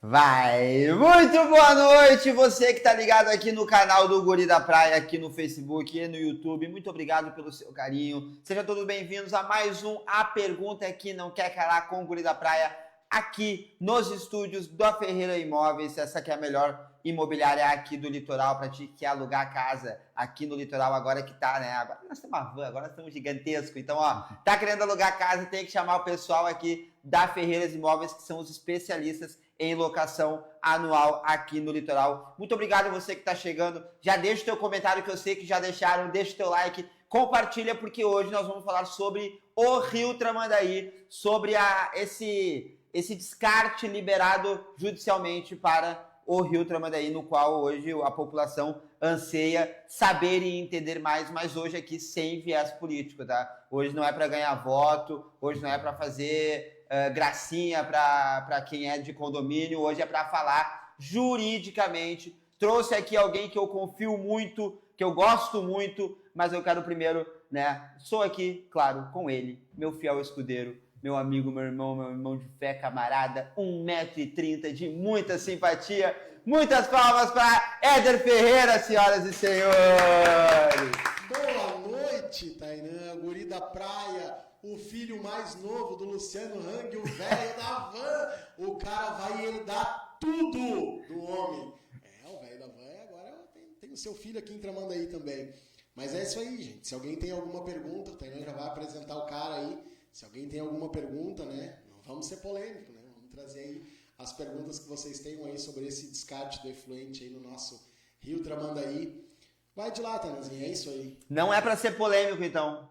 Vai! Muito boa noite, você que tá ligado aqui no canal do Guri da Praia, aqui no Facebook e no YouTube. Muito obrigado pelo seu carinho. Sejam todos bem-vindos a mais um A Pergunta que Não Quer Calar com o Guri da Praia, aqui nos estúdios da Ferreira Imóveis. Essa que é a melhor imobiliária aqui do litoral, para ti que quer alugar casa aqui no litoral, agora que tá, né? Agora nós temos uma van, agora nós estamos gigantesco. Então, ó, tá querendo alugar casa, tem que chamar o pessoal aqui da Ferreiras Imóveis, que são os especialistas em locação anual aqui no litoral. Muito obrigado a você que está chegando. Já deixa o teu comentário, que eu sei que já deixaram. Deixa o teu like, compartilha, porque hoje nós vamos falar sobre o Rio Tramandaí, sobre esse descarte liberado judicialmente para o Rio Tramandaí, no qual hoje a população anseia saber e entender mais, mas hoje aqui sem viés político, tá? Hoje não é para ganhar voto, hoje não é para fazer gracinha para quem é de condomínio, hoje é para falar juridicamente. Trouxe aqui alguém que eu confio muito, que eu gosto muito, mas eu quero primeiro, né? Sou aqui, claro, com ele, meu fiel escudeiro, meu amigo, meu irmão de fé, camarada, 1,30 m de muita simpatia. Muitas palmas para Éder Ferreira, senhoras e senhores! Boa noite, Tainã, Guri da Praia, o filho mais novo do Luciano Hang, o velho da van. O cara vai herdar tudo do homem. O velho da van agora tem o seu filho aqui em Tramandaí também. Mas é isso aí, gente. Se alguém tem alguma pergunta, o Tainã já vai apresentar o cara aí. Se alguém tem alguma pergunta, né? Não vamos ser polêmicos, né? Vamos trazer aí as perguntas que vocês tenham aí sobre esse descarte do efluente aí no nosso Rio Tramandaí. Vai de lá, Tainãzinho, é isso aí. Não é para ser polêmico, então.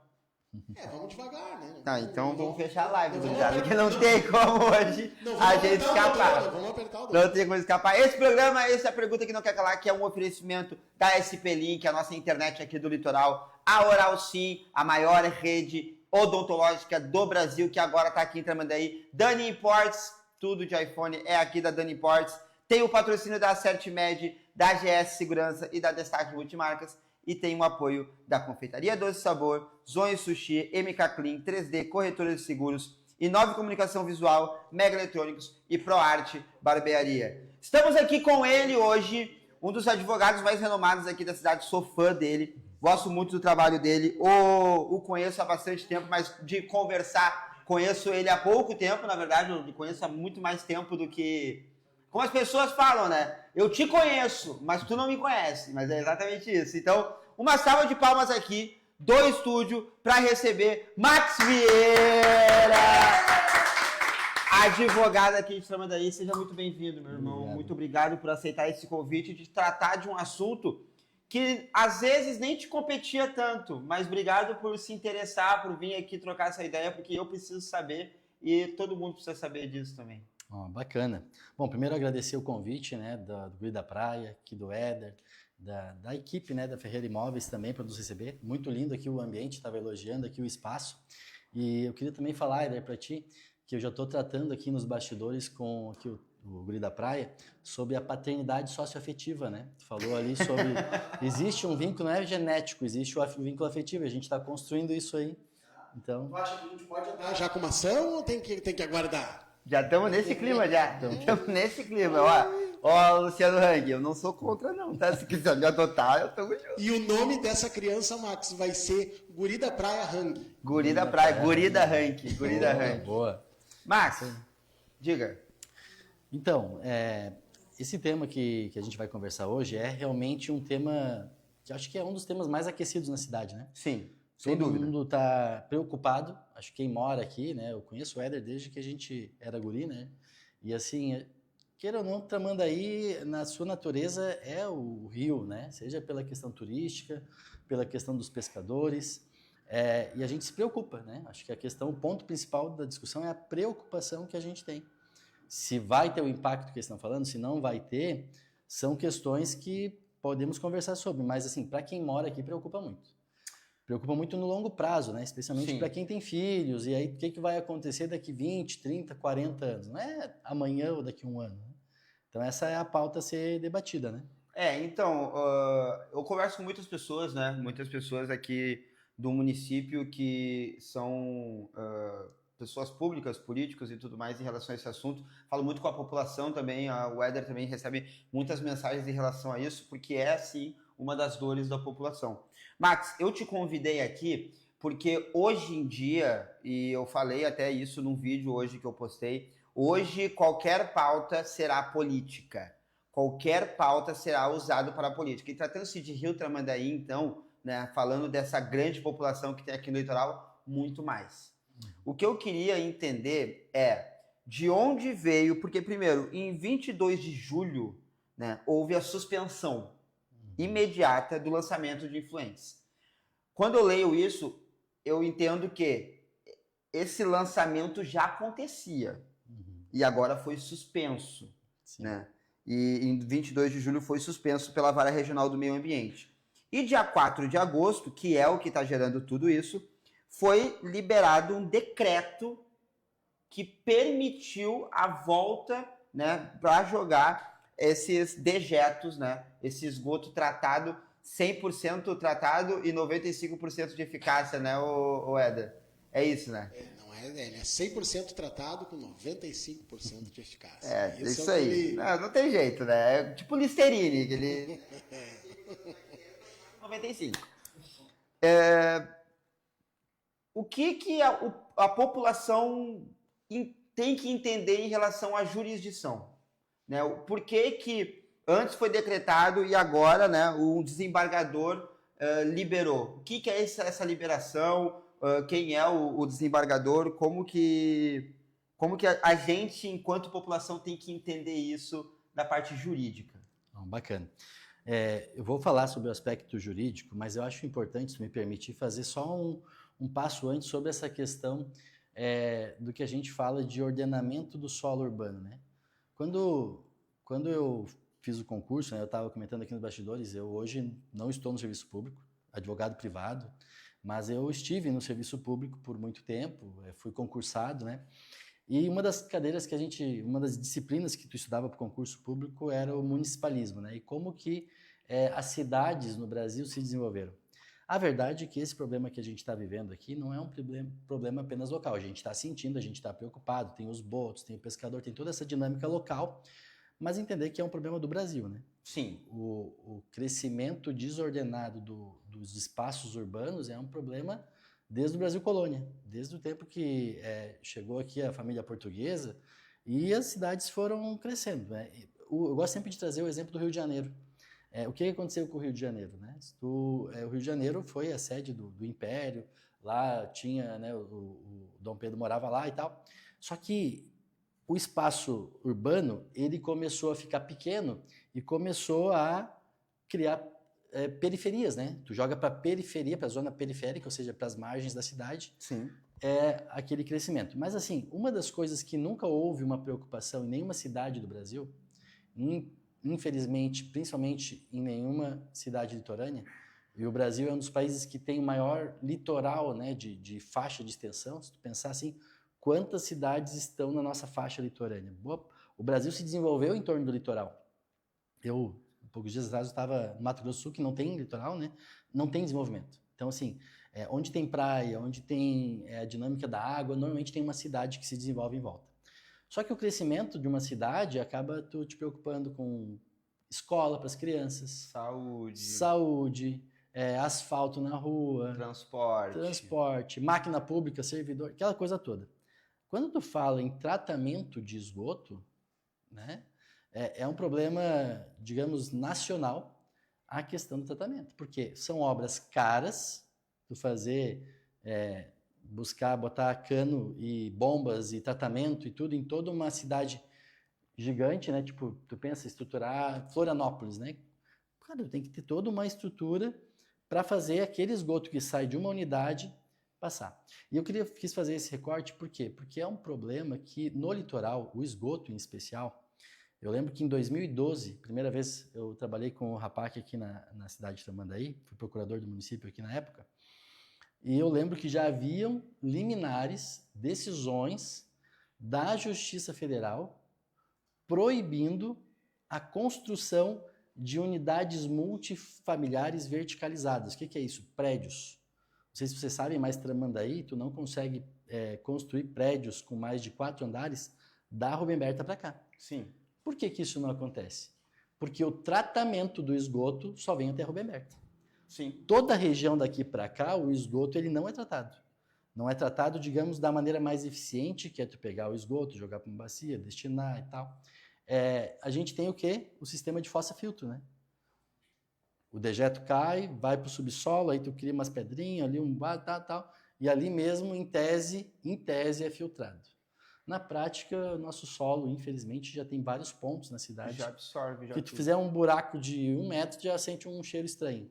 Vamos devagar, né? Então vamos fechar a live, porque não tem como hoje a gente escapar. Vamos apertar o Não tem como escapar. Esse programa, essa é a Pergunta que Não Quer Calar, que é um oferecimento da SP Link, a nossa internet aqui do litoral, a Oral Sim, a maior rede odontológica do Brasil, que agora está aqui em Tramandaí. Dani Imports, tudo de iPhone é aqui da Dani Imports. Tem o patrocínio da CertMed, da GS Segurança e da Destaque Multimarcas. E tem o apoio da Confeitaria Doce Sabor, Zonho Sushi, MK Clean, 3D, Corretora de Seguros, Inove Comunicação Visual, Mega Eletrônicos e ProArte Barbearia. Estamos aqui com ele hoje, um dos advogados mais renomados aqui da cidade, sou fã dele, gosto muito do trabalho dele, o conheço há bastante tempo, mas de conversar, conheço ele há pouco tempo, na verdade, eu conheço há muito mais tempo do que... Como as pessoas falam, né? Eu te conheço, mas tu não me conhece. Mas é exatamente isso. Então, uma salva de palmas aqui do estúdio para receber Max Vieira, advogado aqui de Tramandaí. Seja muito bem-vindo, meu irmão. Obrigado. Muito obrigado por aceitar esse convite de tratar de um assunto que às vezes nem te competia tanto. Mas obrigado por se interessar, por vir aqui trocar essa ideia, porque eu preciso saber e todo mundo precisa saber disso também. Bacana. Bom, primeiro agradecer o convite, né, do Guri da Praia, aqui do Éder, da equipe, né, da Ferreira Imóveis também para nos receber. Muito lindo aqui o ambiente, estava elogiando aqui o espaço. E eu queria também falar, Éder, para ti, que eu já estou tratando aqui nos bastidores com aqui o Guri da Praia sobre a paternidade socioafetiva, né? Tu falou ali sobre... Existe um vínculo, não é genético, existe o vínculo afetivo, a gente está construindo isso aí. Então... Tu acha que a gente pode entrar já com uma ação ou tem que aguardar? Já estamos nesse clima, já. Estamos nesse clima. Ó, Luciano Hang, eu não sou contra, não, tá? Se quiser me adotar, eu tamo junto. E o nome dessa criança, Max, vai ser Guri da Praia Hang. Guri da Praia, Guri da Hang. Guri da Hang. Boa. Max, diga. Então, esse tema que a gente vai conversar hoje é realmente um tema que acho que é um dos temas mais aquecidos na cidade, né? Sim, sem dúvida. Todo mundo está preocupado, acho que quem mora aqui, né? Eu conheço o Éder desde que a gente era guri, né? E assim, queira ou não, Tramandaí, na sua natureza, é o rio, né? Seja pela questão turística, pela questão dos pescadores, e a gente se preocupa, né? Acho que o ponto principal da discussão é a preocupação que a gente tem. Se vai ter o impacto que eles estão falando, se não vai ter, são questões que podemos conversar sobre, mas assim, para quem mora aqui, preocupa muito. Preocupa muito no longo prazo, né? Especialmente para quem tem filhos, e aí o que vai acontecer daqui 20, 30, 40 anos? Não é amanhã ou daqui a um ano, né? Então essa é a pauta a ser debatida, né? Então, eu converso com muitas pessoas, né? Muitas pessoas aqui do município que são pessoas públicas, políticos e tudo mais em relação a esse assunto. Falo muito com a população também, o Éder também recebe muitas mensagens em relação a isso, porque é, sim, uma das dores da população. Max, eu te convidei aqui porque hoje em dia, e eu falei até isso num vídeo hoje que eu postei, hoje qualquer pauta será política. Qualquer pauta será usada para a política. E tratando-se de Rio Tramandaí, então, né, falando dessa grande população que tem aqui no litoral, muito mais. O que eu queria entender é de onde veio, porque primeiro, em 22 de julho, né, houve a suspensão imediata do lançamento de influentes. Quando eu leio isso, eu entendo que esse lançamento já acontecia e agora foi suspenso, né? E em 22 de julho foi suspenso pela Vara Regional do Meio Ambiente. E dia 4 de agosto, que é o que está gerando tudo isso, foi liberado um decreto que permitiu a volta, né, para jogar esses dejetos, né, esse esgoto tratado, 100% tratado e 95% de eficácia, né, o Éder? É isso, né? Ele é 100% tratado com 95% de eficácia. É, isso aí. Não tem jeito, né? É tipo Listerine, aquele... 95. O que a população tem que entender em relação à jurisdição? Né? Por que antes foi decretado e agora, né, o desembargador liberou? O que é essa liberação? Quem é o desembargador? Como que a gente, enquanto população, tem que entender isso da parte jurídica? Bacana. Eu vou falar sobre o aspecto jurídico, mas eu acho importante, se me permitir, fazer só um passo antes sobre essa questão do que a gente fala de ordenamento do solo urbano, né? Quando eu fiz o concurso, né, eu estava comentando aqui nos bastidores, eu hoje não estou no serviço público, advogado privado, mas eu estive no serviço público por muito tempo, fui concursado, né? E uma das cadeiras uma das disciplinas que tu estudava para o concurso público era o municipalismo, né? E como que as cidades no Brasil se desenvolveram. A verdade é que esse problema que a gente está vivendo aqui não é um problema apenas local. A gente está sentindo, a gente está preocupado, tem os botos, tem o pescador, tem toda essa dinâmica local, mas entender que é um problema do Brasil, né? Sim. O crescimento desordenado dos espaços urbanos é um problema desde o Brasil colônia, desde o tempo que chegou aqui a família portuguesa e as cidades foram crescendo, né? Eu gosto sempre de trazer o exemplo do Rio de Janeiro. O que aconteceu com o Rio de Janeiro, né? O Rio de Janeiro foi a sede do Império, lá tinha, né, o Dom Pedro morava lá e tal, só que o espaço urbano, ele começou a ficar pequeno e começou a criar periferias, né? Tu joga para a periferia, para a zona periférica, ou seja, para as margens da cidade. Sim. Aquele crescimento. Mas assim, uma das coisas que nunca houve uma preocupação em nenhuma cidade do Brasil, infelizmente, principalmente em nenhuma cidade litorânea, e o Brasil é um dos países que tem o maior litoral, né, de faixa de extensão, se tu pensar assim, quantas cidades estão na nossa faixa litorânea? O Brasil se desenvolveu em torno do litoral. Poucos dias atrás eu estava no Mato Grosso do Sul, que não tem litoral, né? Não tem desenvolvimento. Então, assim, onde tem praia, onde tem a dinâmica da água, normalmente tem uma cidade que se desenvolve em volta. Só que o crescimento de uma cidade acaba tu te preocupando com escola para as crianças, saúde, asfalto na rua, transporte, máquina pública, servidor, aquela coisa toda. Quando tu fala em tratamento de esgoto, né? É um problema, digamos, nacional a questão do tratamento, porque são obras caras, tu fazer, botar cano e bombas e tratamento e tudo em toda uma cidade gigante, né? Tipo, tu pensa em estruturar Florianópolis, né? Cara, tem que ter toda uma estrutura para fazer aquele esgoto que sai de uma unidade passar. E eu quis fazer esse recorte, por quê? Porque é um problema que no litoral, o esgoto em especial, eu lembro que em 2012, primeira vez eu trabalhei com o RAPAC aqui na cidade de Tramandaí, fui procurador do município aqui na época, e eu lembro que já haviam liminares, decisões da Justiça Federal proibindo a construção de unidades multifamiliares verticalizadas. O que é isso? Prédios. sei se vocês sabem, mas Tramandaí, tu não consegue construir prédios com mais de 4 andares da Rubem Berta para cá. Sim. Por que isso não acontece? Porque o tratamento do esgoto só vem até a Rubem Berta. Sim. Toda a região daqui para cá, o esgoto ele não é tratado. Não é tratado, digamos, da maneira mais eficiente, que é tu pegar o esgoto, jogar para uma bacia, destinar e tal. A gente tem o quê? O sistema de fossa-filtro, né? O dejeto cai, vai para o subsolo, aí tu cria umas pedrinhas ali, tal, e ali mesmo, em tese é filtrado. Na prática, nosso solo, infelizmente, já tem vários pontos na cidade. Já absorve, já que tu tudo. fizer um buraco de 1 metro, já sente um cheiro estranho.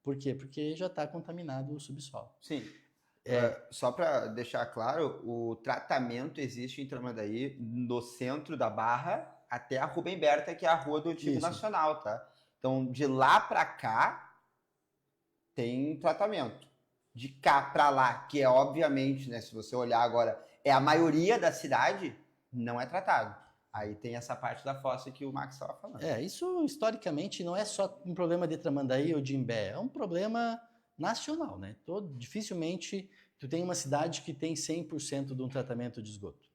Por quê? Porque já está contaminado o subsolo. Sim. Só para deixar claro, o tratamento existe em Tramandaí, no centro da Barra, até a Rubem Berta, que é a rua do tipo nacional, tá? Então, de lá para cá, tem tratamento. De cá para lá, que é obviamente, né, se você olhar agora, é a maioria da cidade, não é tratado. Aí tem essa parte da fossa que o Max estava falando. Isso historicamente não é só um problema de Tramandaí ou de Imbé, é um problema nacional, né? Dificilmente tu tem uma cidade que tem 100% de um tratamento de esgoto.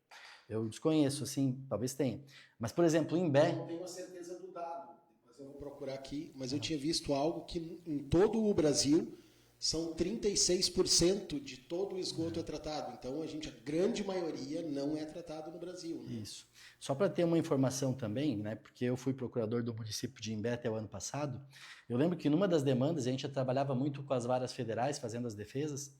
Eu desconheço, assim, talvez tenha. Mas, por exemplo, Imbé... Eu não tenho a certeza do dado, mas eu vou procurar aqui, mas eu tinha visto algo que em todo o Brasil são 36% de todo o esgoto é tratado. Então, a grande maioria não é tratado no Brasil. Né? Isso. Só para ter uma informação também, né, porque eu fui procurador do município de Imbé até o ano passado, eu lembro que numa das demandas, a gente trabalhava muito com as varas federais, fazendo as defesas,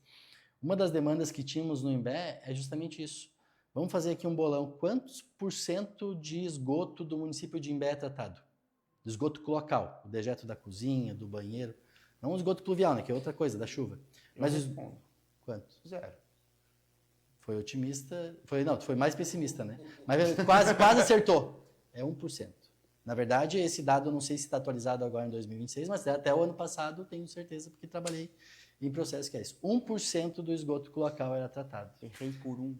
uma das demandas que tínhamos no Imbé é justamente isso. Vamos fazer aqui um bolão. Quantos % de esgoto do município de Imbé é tratado? Esgoto local, o dejeto da cozinha, do banheiro. Não o esgoto pluvial, né, que é outra coisa, da chuva. Mas quanto? 0. Foi otimista. Foi mais pessimista, né? Mas quase acertou. É 1%. Na verdade, esse dado eu não sei se está atualizado agora em 2026, mas até o ano passado tenho certeza, porque trabalhei em processo que é isso. 1% do esgoto local era tratado. Errei por 1.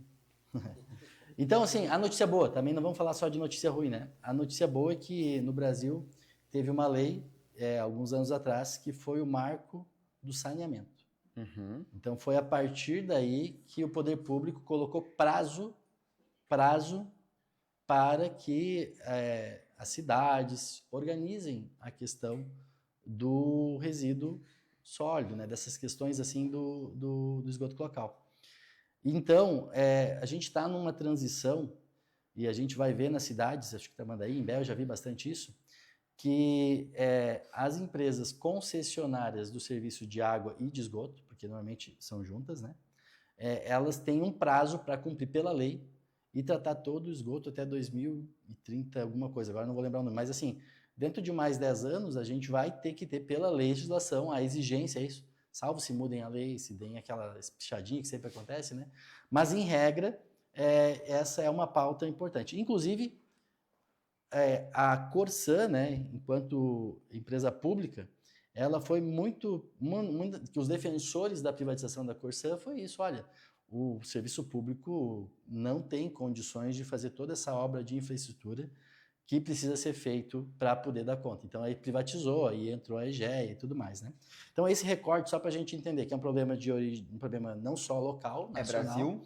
Então, assim, a notícia boa, também não vamos falar só de notícia ruim, né? A notícia boa é que no Brasil teve uma lei, alguns anos atrás, que foi o marco do saneamento. Uhum. Então, foi a partir daí que o poder público colocou prazo para que as cidades organizem a questão do resíduo sólido, né? Dessas questões assim do esgoto local. Então, a gente está numa transição, e a gente vai ver nas cidades, acho que Tramandaí, Imbé, eu já vi bastante isso, que as empresas concessionárias do serviço de água e de esgoto, porque normalmente são juntas, né? Elas têm um prazo para cumprir pela lei e tratar todo o esgoto até 2030, alguma coisa, agora não vou lembrar o nome, mas assim, dentro de mais 10 anos, a gente vai ter que ter pela legislação a exigência, é isso, salvo se mudem a lei, se deem aquela pichadinha que sempre acontece, né? Mas, em regra, essa é uma pauta importante. Inclusive, a Corsan, né, enquanto empresa pública, ela foi muito que os defensores da privatização da Corsan foi isso, olha, o serviço público não tem condições de fazer toda essa obra de infraestrutura que precisa ser feito para poder dar conta. Então, aí privatizou, aí entrou a EGEA e tudo mais, né? Então, esse recorte, só para a gente entender que é um problema de origem, um problema não só local, nacional. Brasil.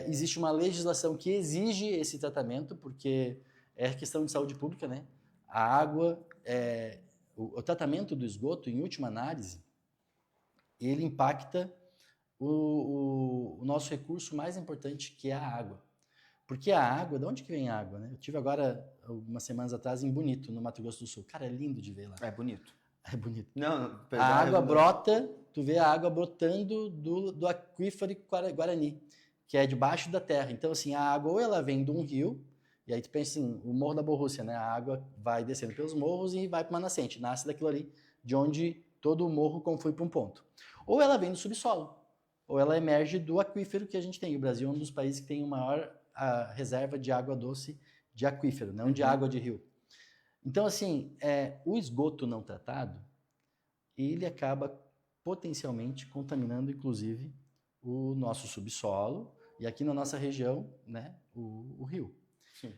Existe uma legislação que exige esse tratamento, porque é questão de saúde pública, né? A água, o tratamento do esgoto, em última análise, ele impacta o nosso recurso mais importante, que é a água. Porque a água, de onde que vem a água, né? Eu estive agora, algumas semanas atrás, em Bonito, no Mato Grosso do Sul. Cara, é lindo de ver lá. É bonito. É bonito. Não, a água brota, tu vê a água brotando do aquífero Guarani, que é debaixo da terra. Então, assim, a água ou ela vem de um rio, e aí tu pensa assim, o Morro da Borrússia, né? A água vai descendo pelos morros e vai para uma nascente. Nasce daquilo ali, de onde todo o morro conflui para um ponto. Ou ela vem do subsolo, ou ela emerge do aquífero que a gente tem. O Brasil é um dos países que tem o maior reserva de água doce de aquífero, não de água de rio. Então, assim, o esgoto não tratado, ele acaba potencialmente contaminando, inclusive, o nosso subsolo e aqui na nossa região, né, o rio. Sim.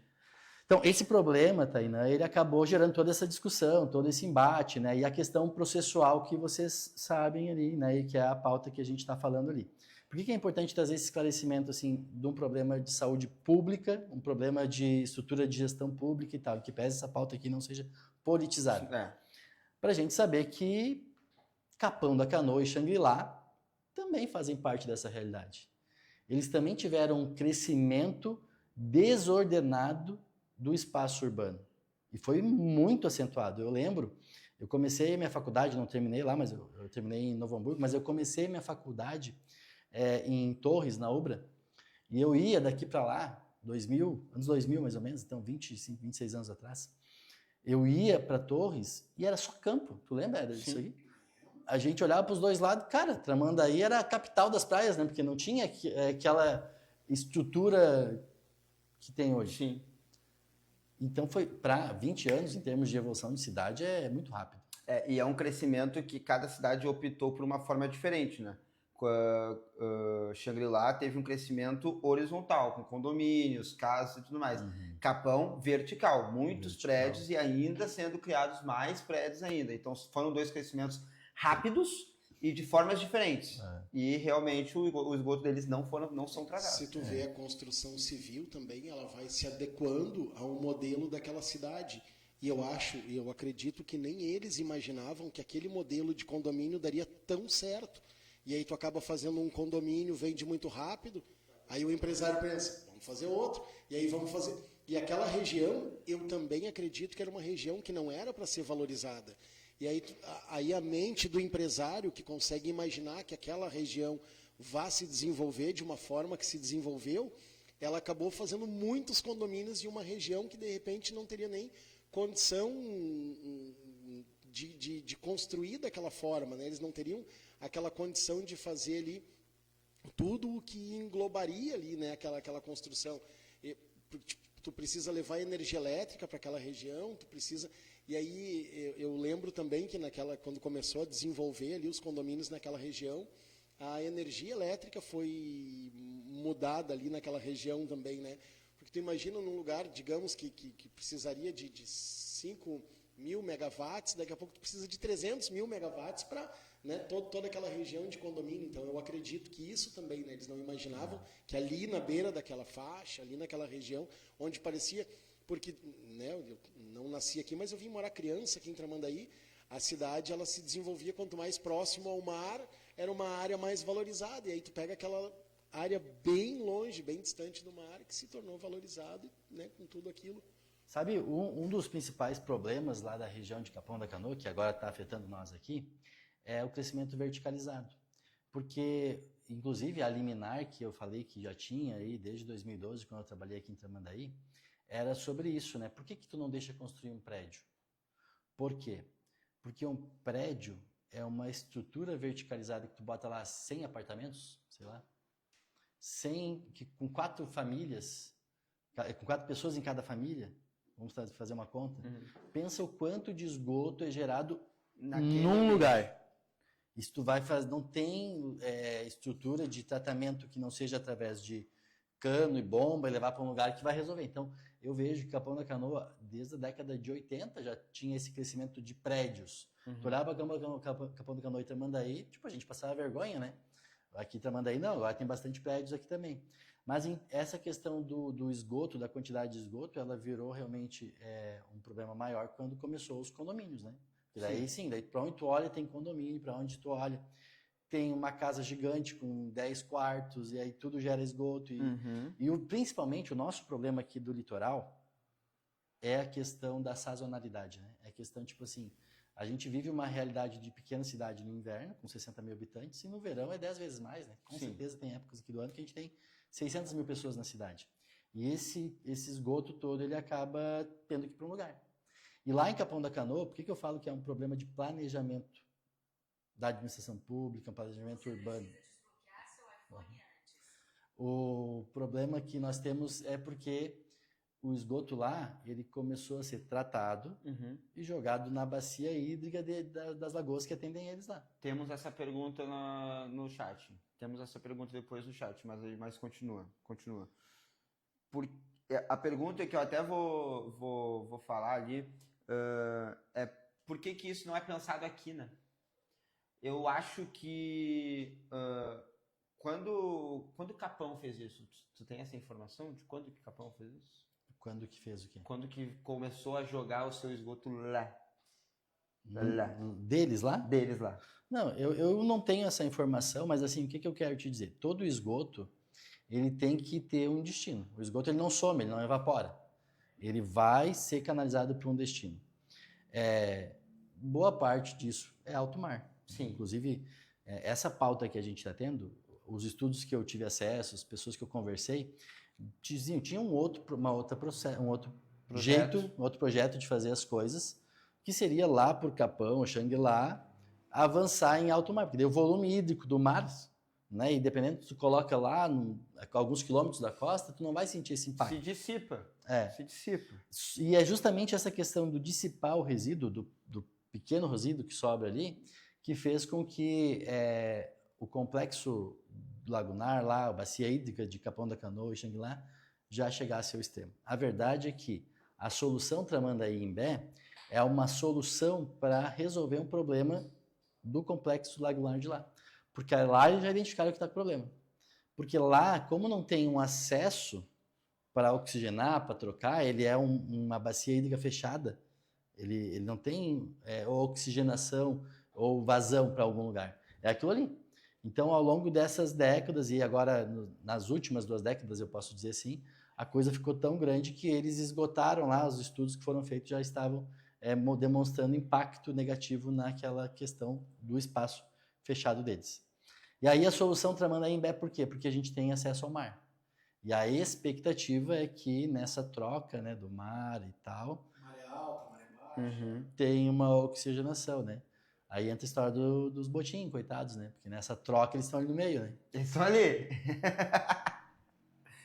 Então, esse problema, Tainã, ele acabou gerando toda essa discussão, todo esse embate, né? E a questão processual que vocês sabem ali, né? E que é a pauta que a gente está falando ali. Por que é importante trazer esse esclarecimento, assim, de um problema de saúde pública, um problema de estrutura de gestão pública e tal, que pese essa pauta aqui não seja politizada? Para a gente saber que Capão da Canoa e Xangri-Lá também fazem parte dessa realidade. Eles também tiveram um crescimento desordenado do espaço urbano. E foi muito acentuado. Eu lembro, eu comecei a minha faculdade, não terminei lá, mas eu terminei em Novo Hamburgo, mas eu comecei a minha faculdade em Torres, na Ubra, e eu ia daqui para lá, anos 2000 mais ou menos, então 25, 26 anos atrás, eu ia para Torres e era só campo. Tu lembra disso aí? A gente olhava para os dois lados, cara, Tramandaí era a capital das praias, né? Porque não tinha aquela estrutura que tem hoje. Sim. Então foi para 20 anos, em termos de evolução de cidade, é muito rápido. E é um crescimento que cada cidade optou por uma forma diferente, né? Xangri-Lá teve um crescimento horizontal, com condomínios, casas e tudo mais. Capão, vertical, muitos prédios e ainda sendo criados mais prédios ainda. Então foram dois crescimentos rápidos e de formas diferentes. E realmente o esgoto deles não são tratados. Se tu vê a construção civil também, ela vai se adequando ao modelo daquela cidade. E eu acredito que nem eles imaginavam que aquele modelo de condomínio daria tão certo. E aí tu acaba fazendo um condomínio, vende muito rápido, aí o empresário pensa, vamos fazer outro, e aí vamos fazer... E aquela região, eu também acredito que era uma região que não era para ser valorizada. E aí a mente do empresário que consegue imaginar que aquela região vá se desenvolver de uma forma que se desenvolveu, ela acabou fazendo muitos condomínios em uma região que de repente não teria nem condição de construir daquela forma, né? Eles não teriam aquela condição de fazer ali tudo o que englobaria ali, né? aquela construção. Tu precisa levar energia elétrica para aquela região, tu precisa... E aí eu lembro também que quando começou a desenvolver ali os condomínios naquela região, a energia elétrica foi mudada ali naquela região também, né? Porque tu imagina num lugar, digamos, que precisaria de 5.000 megawatts, daqui a pouco tu precisa de 300.000 megawatts para, né, toda aquela região de condomínio. Então eu acredito que isso também, né, eles não imaginavam que ali na beira daquela faixa, ali naquela região, onde parecia... Porque, né, eu não nasci aqui, mas eu vim morar criança aqui em Tramandaí. A cidade ela se desenvolvia quanto mais próximo ao mar, era uma área mais valorizada. E aí tu pega aquela área bem longe, bem distante do mar, que se tornou valorizado, né, com tudo aquilo. Sabe, um dos principais problemas lá da região de Capão da Canoa, que agora está afetando nós aqui, é o crescimento verticalizado. Porque, inclusive, a liminar que eu falei que já tinha aí desde 2012, quando eu trabalhei aqui em Tramandaí, era sobre isso, né? Por que tu não deixa construir um prédio? Por quê? Porque um prédio é uma estrutura verticalizada que tu bota lá 100 apartamentos, sei lá, com 4 famílias, com 4 pessoas em cada família, vamos fazer uma conta, pensa o quanto de esgoto é gerado num lugar. Isso tu vai fazer, não tem estrutura de tratamento que não seja através de cano e bomba e levar para um lugar que vai resolver. Então, eu vejo que Capão da Canoa, desde a década de 80, já tinha esse crescimento de prédios. Tu olhava Capão da Canoa e Tramandaí, tipo, a gente passava vergonha, né? Aqui em Tramandaí não, agora tem bastante prédios aqui também. Mas essa questão do esgoto, da quantidade de esgoto, ela virou realmente um problema maior quando começou os condomínios, né? E daí daí para onde tu olha tem condomínio, para onde tu olha tem uma casa gigante com 10 quartos, e aí tudo gera esgoto. Principalmente o nosso problema aqui do litoral é a questão da sazonalidade, né? É a questão, tipo assim, a gente vive uma realidade de pequena cidade no inverno, com 60 mil habitantes, e no verão é 10 vezes mais, né? Com certeza tem épocas aqui do ano que a gente tem 600 mil pessoas na cidade. E esse esgoto todo, ele acaba tendo que ir para um lugar. E lá em Capão da Canoa, por que eu falo que é um problema de planejamento da administração pública, um planejamento urbano? O problema que nós temos é porque o esgoto lá, ele começou a ser tratado e jogado na bacia hídrica das lagoas que atendem eles lá. Temos essa pergunta no chat. Temos essa pergunta depois no chat, mas continua. A pergunta que eu até vou falar ali é por que isso não é pensado aqui, né? Eu acho que quando o Capão fez isso, tu tem essa informação de quando que o Capão fez isso? Quando que fez o quê? Quando que começou a jogar o seu esgoto lá? Deles lá? Deles lá. Não, eu não tenho essa informação, mas assim, o que eu quero te dizer? Todo esgoto, ele tem que ter um destino. O esgoto, ele não some, ele não evapora. Ele vai ser canalizado para um destino. Boa parte disso é alto mar. Sim. Inclusive, essa pauta que a gente está tendo, os estudos que eu tive acesso, as pessoas que eu conversei, diziam, tinha um outro projeto de fazer as coisas, que seria lá por Capão, Xangri-Lá, avançar em alto mar, porque daí o volume hídrico do mar, né, e dependendo se tu coloca lá alguns quilômetros da costa, tu não vai sentir esse impacto. Se dissipa. Se dissipa. E é justamente essa questão do dissipar o resíduo, do pequeno resíduo que sobra ali, que fez com que o complexo lagunar lá, a bacia hídrica de Capão da Canoa e Xangri-Lá, já chegasse ao extremo. A verdade é que a solução Tramandaí-Imbé é uma solução para resolver um problema do complexo lagunar de lá. Porque lá eles já identificaram que está com problema. Porque lá, como não tem um acesso para oxigenar, para trocar, ele é uma bacia hídrica fechada, ele não tem oxigenação ou vazão para algum lugar. É aquilo ali. Então, ao longo dessas décadas, e agora nas últimas 2 décadas, eu posso dizer assim, a coisa ficou tão grande que eles esgotaram lá, os estudos que foram feitos já estavam demonstrando impacto negativo naquela questão do espaço fechado deles. E aí a solução Tramandaí-Imbé por quê? Porque a gente tem acesso ao mar. E a expectativa é que nessa troca, né, do mar e tal, Maré alta, maré baixa. tem uma oxigenação, né? Aí entra a história dos botinhos, coitados, né? Porque nessa troca eles estão ali no meio, né? Eles estão ali.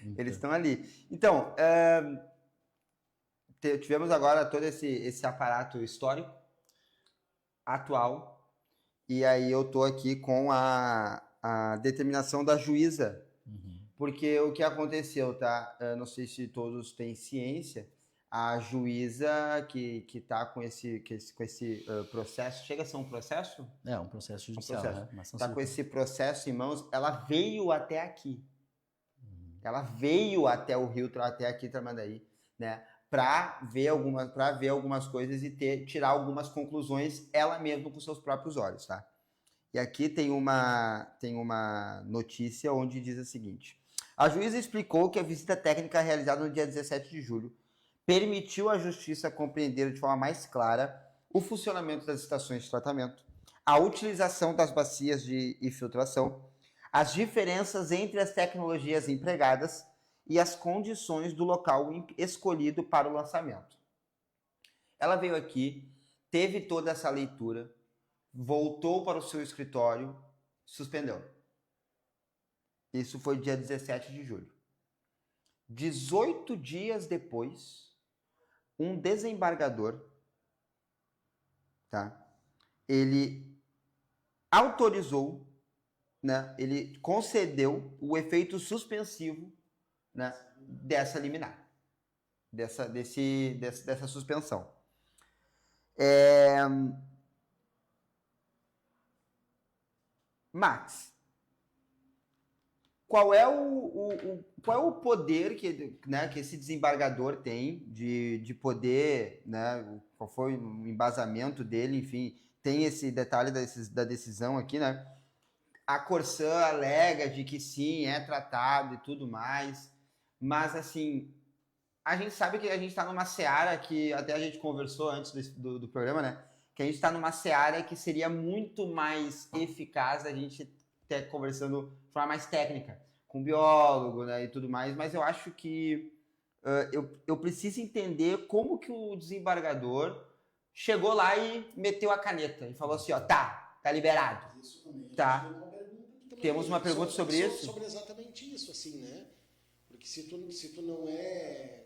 Então, Eles estão ali. Então, tivemos agora todo esse aparato histórico, atual, e aí eu tô aqui com a determinação da juíza, porque o que aconteceu, tá? Não sei se todos têm ciência, a juíza que está com esse processo, chega a ser um processo? é um processo judicial, processo. né? Uma ação Está com civil. esse processo em mãos, ela veio até aqui. Ela veio até o Rio, até aqui, Tramandaí, né? Para ver algumas coisas e tirar algumas conclusões ela mesma com seus próprios olhos, tá? E aqui tem uma notícia onde diz o seguinte: a juíza explicou que a visita técnica realizada no dia 17 de julho permitiu à justiça compreender de forma mais clara o funcionamento das estações de tratamento, a utilização das bacias de infiltração, as diferenças entre as tecnologias empregadas e as condições do local escolhido para o lançamento. Ela veio aqui, teve toda essa leitura, voltou para o seu escritório, suspendeu. Isso foi dia 17 de julho. 18 dias depois, um desembargador, tá? Ele autorizou, né? Ele concedeu o efeito suspensivo, né? Dessa liminar, dessa suspensão. Max, qual é o poder que esse desembargador tem de poder, né? Qual foi o embasamento dele, enfim, tem esse detalhe da decisão aqui, né? A Corsã alega de que sim, é tratado e tudo mais, mas assim, a gente sabe que a gente está numa seara que até a gente conversou antes do programa, né? Que a gente está numa seara que seria muito mais eficaz a gente ter conversando de forma mais técnica, com biólogo, né, e tudo mais, mas eu acho que eu preciso entender como que o desembargador chegou lá e meteu a caneta e falou assim, ó, tá liberado. Isso também. Tá. Temos uma pergunta sobre isso? Sobre exatamente isso, assim, né? Porque se tu não é,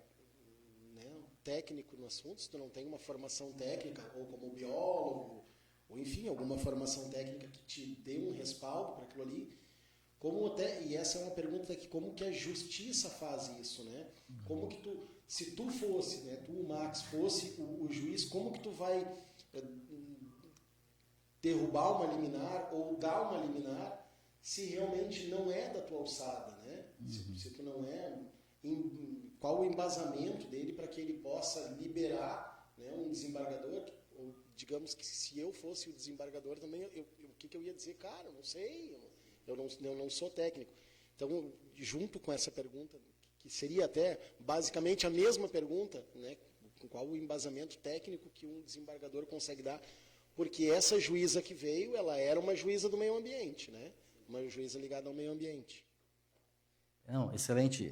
né, técnico no assunto, se tu não tem uma formação técnica, ou como biólogo, ou enfim, alguma formação técnica que te dê um respaldo para aquilo ali, E essa é uma pergunta que como que a justiça faz isso, né? Como que se tu fosse, né, tu, o Max, fosse o juiz, como que tu vai derrubar uma liminar ou dar uma liminar se realmente não é da tua alçada, né? Se tu não é, qual o embasamento dele para que ele possa liberar, né, um desembargador? Ou, digamos que se eu fosse o desembargador também, o que eu ia dizer? Cara, não sei, eu não sou técnico. Então, junto com essa pergunta, que seria até basicamente a mesma pergunta, né, qual o embasamento técnico que um desembargador consegue dar? Porque essa juíza que veio, ela era uma juíza do meio ambiente, né? Uma juíza ligada ao meio ambiente. Não, excelente.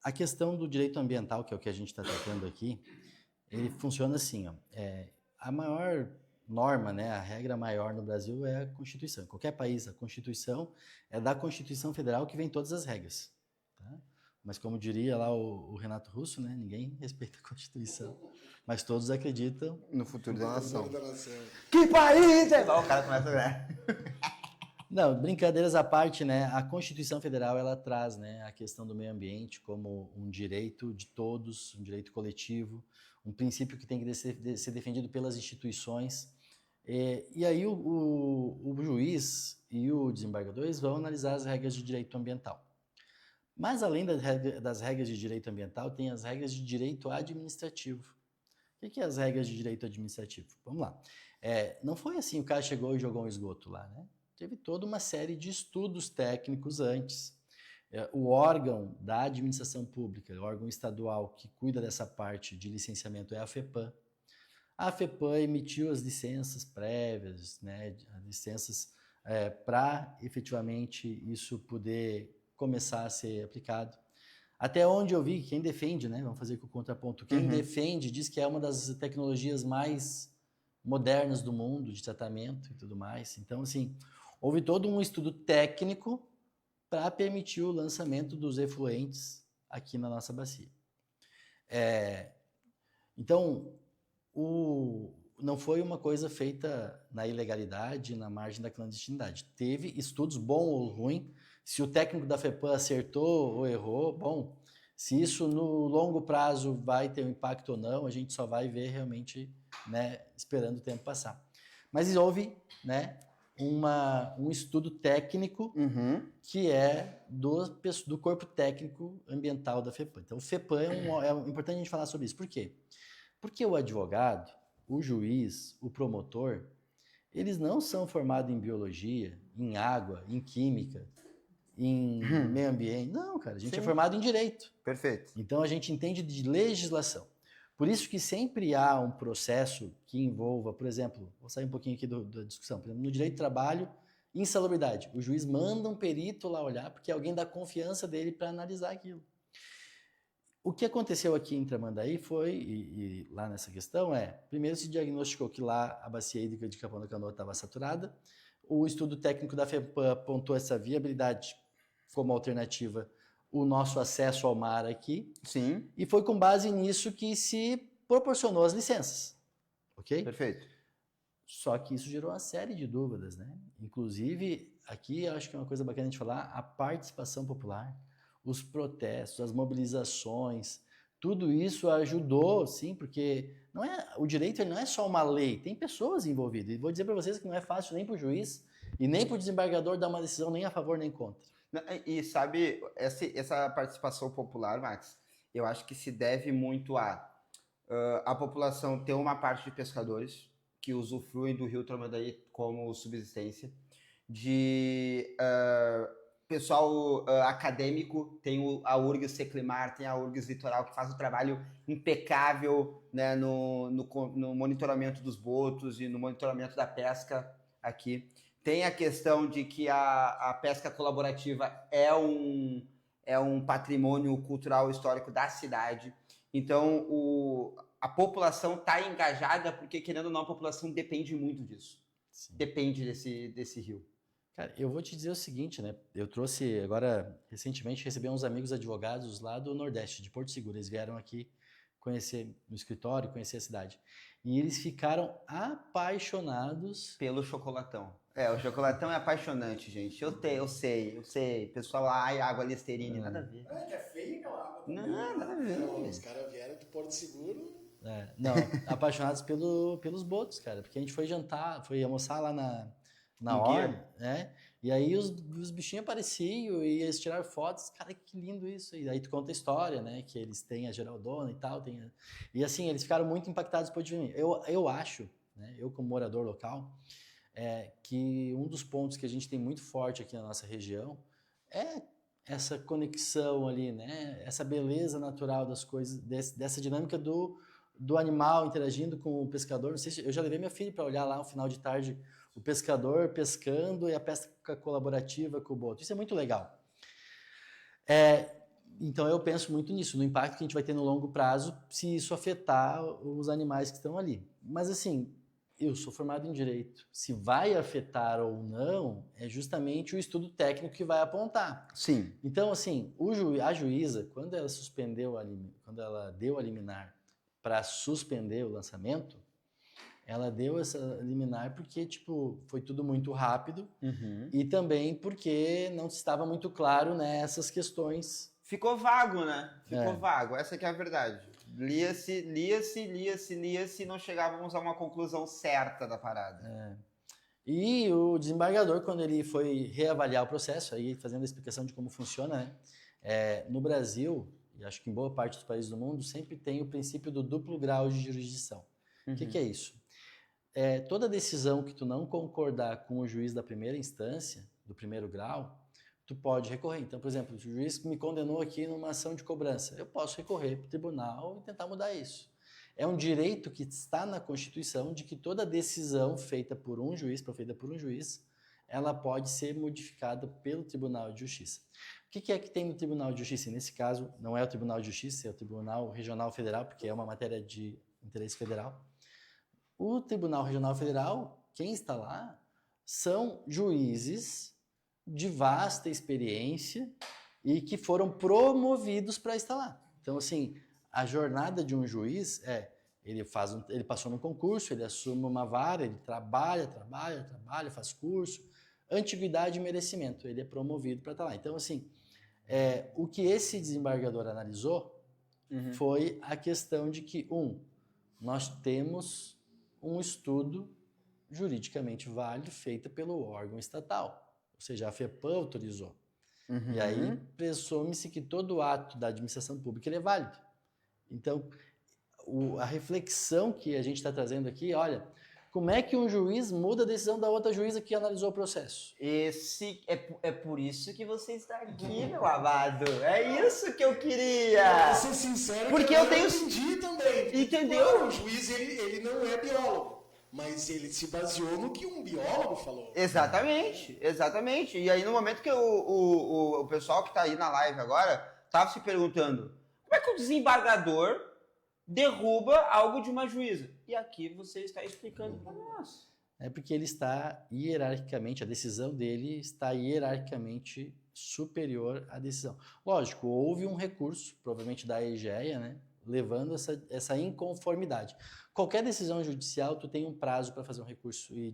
A questão do direito ambiental, que é o que a gente está tratando aqui, ele funciona assim, ó. A maior norma, né, a regra maior no Brasil é a Constituição. Em qualquer país, a Constituição é da Constituição Federal que vem todas as regras. Tá? Mas como diria lá o Renato Russo, né, ninguém respeita a Constituição, mas todos acreditam no futuro da nação. Que país é? O cara começa a ver. Não, brincadeiras à parte, né? A Constituição Federal ela traz, né, a questão do meio ambiente como um direito de todos, um direito coletivo, um princípio que tem que ser defendido pelas instituições. E aí o juiz e o desembargador eles vão analisar as regras de direito ambiental. Mas além das regras de direito ambiental, tem as regras de direito administrativo. O que é as regras de direito administrativo? Vamos lá. Não foi assim, o cara chegou e jogou um esgoto lá, né? Teve toda uma série de estudos técnicos antes. O órgão da administração pública, o órgão estadual que cuida dessa parte de licenciamento é a FEPAM. A FEPAM emitiu as licenças prévias, né, as licenças para efetivamente isso poder começar a ser aplicado. Até onde eu vi, quem defende, né, vamos fazer com o contraponto, quem defende diz que é uma das tecnologias mais modernas do mundo de tratamento e tudo mais. Então, assim, houve todo um estudo técnico para permitir o lançamento dos efluentes aqui na nossa bacia. Então, não foi uma coisa feita na ilegalidade, na margem da clandestinidade. Teve estudos bom ou ruim. Se o técnico da FEPAM acertou ou errou, bom. Se isso no longo prazo vai ter um impacto ou não, a gente só vai ver realmente, né, esperando o tempo passar. Mas houve, né, um estudo técnico que é do corpo técnico ambiental da FEPAM. Então, o FEPAM é importante a gente falar sobre isso. Por quê? Porque o advogado, o juiz, o promotor, eles não são formados em biologia, em água, em química, em meio ambiente. Não, cara, a gente é formado em direito. Perfeito. Então, a gente entende de legislação. Por isso que sempre há um processo que envolva, por exemplo, vou sair um pouquinho aqui da discussão, por exemplo, no direito do trabalho, insalubridade. O juiz manda um perito lá olhar, porque é alguém dá confiança dele para analisar aquilo. O que aconteceu aqui em Tramandaí foi, e lá nessa questão primeiro se diagnosticou que lá a bacia hídrica de Capão da Canoa estava saturada, o estudo técnico da FEPAM apontou essa viabilidade como alternativa, o nosso acesso ao mar aqui. Sim. E foi com base nisso que se proporcionou as licenças, ok? Perfeito. Só que isso gerou uma série de dúvidas, né? Inclusive, aqui eu acho que é uma coisa bacana de falar, a participação popular, os protestos, as mobilizações, tudo isso ajudou, sim, porque o direito ele não é só uma lei, tem pessoas envolvidas. E vou dizer para vocês que não é fácil nem para o juiz e nem para o desembargador dar uma decisão nem a favor nem contra. E sabe, essa participação popular, Max, eu acho que se deve muito a população ter uma parte de pescadores que usufruem do rio Tramandaí como subsistência, de pessoal acadêmico, tem a URGS Seclimar, tem a URGS Litoral, que faz um trabalho impecável, né, no monitoramento dos botos e no monitoramento da pesca aqui. Tem a questão de que a pesca colaborativa é um patrimônio cultural histórico da cidade. Então, a população está engajada porque, querendo ou não, a população depende muito disso. Sim. Depende desse rio. Cara, eu vou te dizer o seguinte, né? Eu trouxe, agora, recentemente, recebi uns amigos advogados lá do Nordeste, de Porto Seguro. Eles vieram aqui conhecer no escritório, conhecer a cidade. E eles ficaram apaixonados pelo chocolatão. O chocolatão é apaixonante, gente. Eu sei. Pessoal, ai, água Listerine, nada a ver. Que é feio aquela água. Não, nada a ver. Não, os caras vieram de Porto Seguro. Não, apaixonados pelos botos, cara. Porque a gente foi jantar, foi almoçar lá na hora, né? E aí os bichinhos apareciam e eles tiraram fotos. Cara, que lindo isso. E aí tu conta a história, né? Que eles têm a Geraldona e tal. E assim, eles ficaram muito impactados por mim. Eu acho, né? Eu como morador local, que um dos pontos que a gente tem muito forte aqui na nossa região é essa conexão ali, né? Essa beleza natural das coisas, dessa dinâmica do animal interagindo com o pescador. Não sei se eu já levei minha filha para olhar lá no final de tarde o pescador pescando e a pesca colaborativa com o boto. Isso é muito legal. Então eu penso muito nisso, no impacto que a gente vai ter no longo prazo se isso afetar os animais que estão ali. Mas assim, eu sou formado em Direito. Se vai afetar ou não, é justamente o estudo técnico que vai apontar. Sim. Então, assim, a juíza, quando ela deu a liminar para suspender o lançamento, ela deu essa liminar porque, foi tudo muito rápido e também porque não estava muito claro nessas questões. Ficou vago, né? Ficou vago, essa que é a verdade. Lia-se, não chegávamos a uma conclusão certa da parada. E o desembargador, quando ele foi reavaliar o processo, aí fazendo a explicação de como funciona, né? No Brasil, e acho que em boa parte dos países do mundo, sempre tem o princípio do duplo grau de jurisdição. O que é isso? Toda decisão que tu não concordar com o juiz da primeira instância, do primeiro grau, tu pode recorrer. Então, por exemplo, o juiz me condenou aqui numa ação de cobrança. Eu posso recorrer para o tribunal e tentar mudar isso. É um direito que está na Constituição de que toda decisão feita por um juiz, proferida por um juiz, ela pode ser modificada pelo Tribunal de Justiça. O que é que tem no Tribunal de Justiça? Nesse caso, não é o Tribunal de Justiça, é o Tribunal Regional Federal, porque é uma matéria de interesse federal. O Tribunal Regional Federal, quem está lá, são juízes de vasta experiência e que foram promovidos para estar lá. Então, assim, a jornada de um juiz ele passou no concurso, ele assume uma vara, ele trabalha, faz curso, antiguidade e merecimento, ele é promovido para estar lá. Então, assim, o que esse desembargador analisou foi a questão de que, nós temos um estudo juridicamente válido feito pelo órgão estatal, ou seja, a FEPAM autorizou. E aí presume-se que todo ato da administração pública ele é válido. Então, a reflexão que a gente está trazendo aqui, olha, como é que um juiz muda a decisão da outra juíza que analisou o processo? É por isso que você está aqui, meu amado. É isso que eu queria. Vou ser sincero, porque eu entendi também. Entendeu? Claro, o juiz ele não é biólogo, mas ele se baseou no que um biólogo falou. Exatamente. E aí, no momento que o pessoal que está aí na live agora estava se perguntando como é que o desembargador derruba algo de uma juíza? E aqui você está explicando para nós. É porque ele está hierarquicamente, a decisão dele está hierarquicamente superior à decisão. Lógico, houve um recurso, provavelmente da EGEA, né, levando essa inconformidade. Qualquer decisão judicial, tu tem um prazo para fazer um recurso e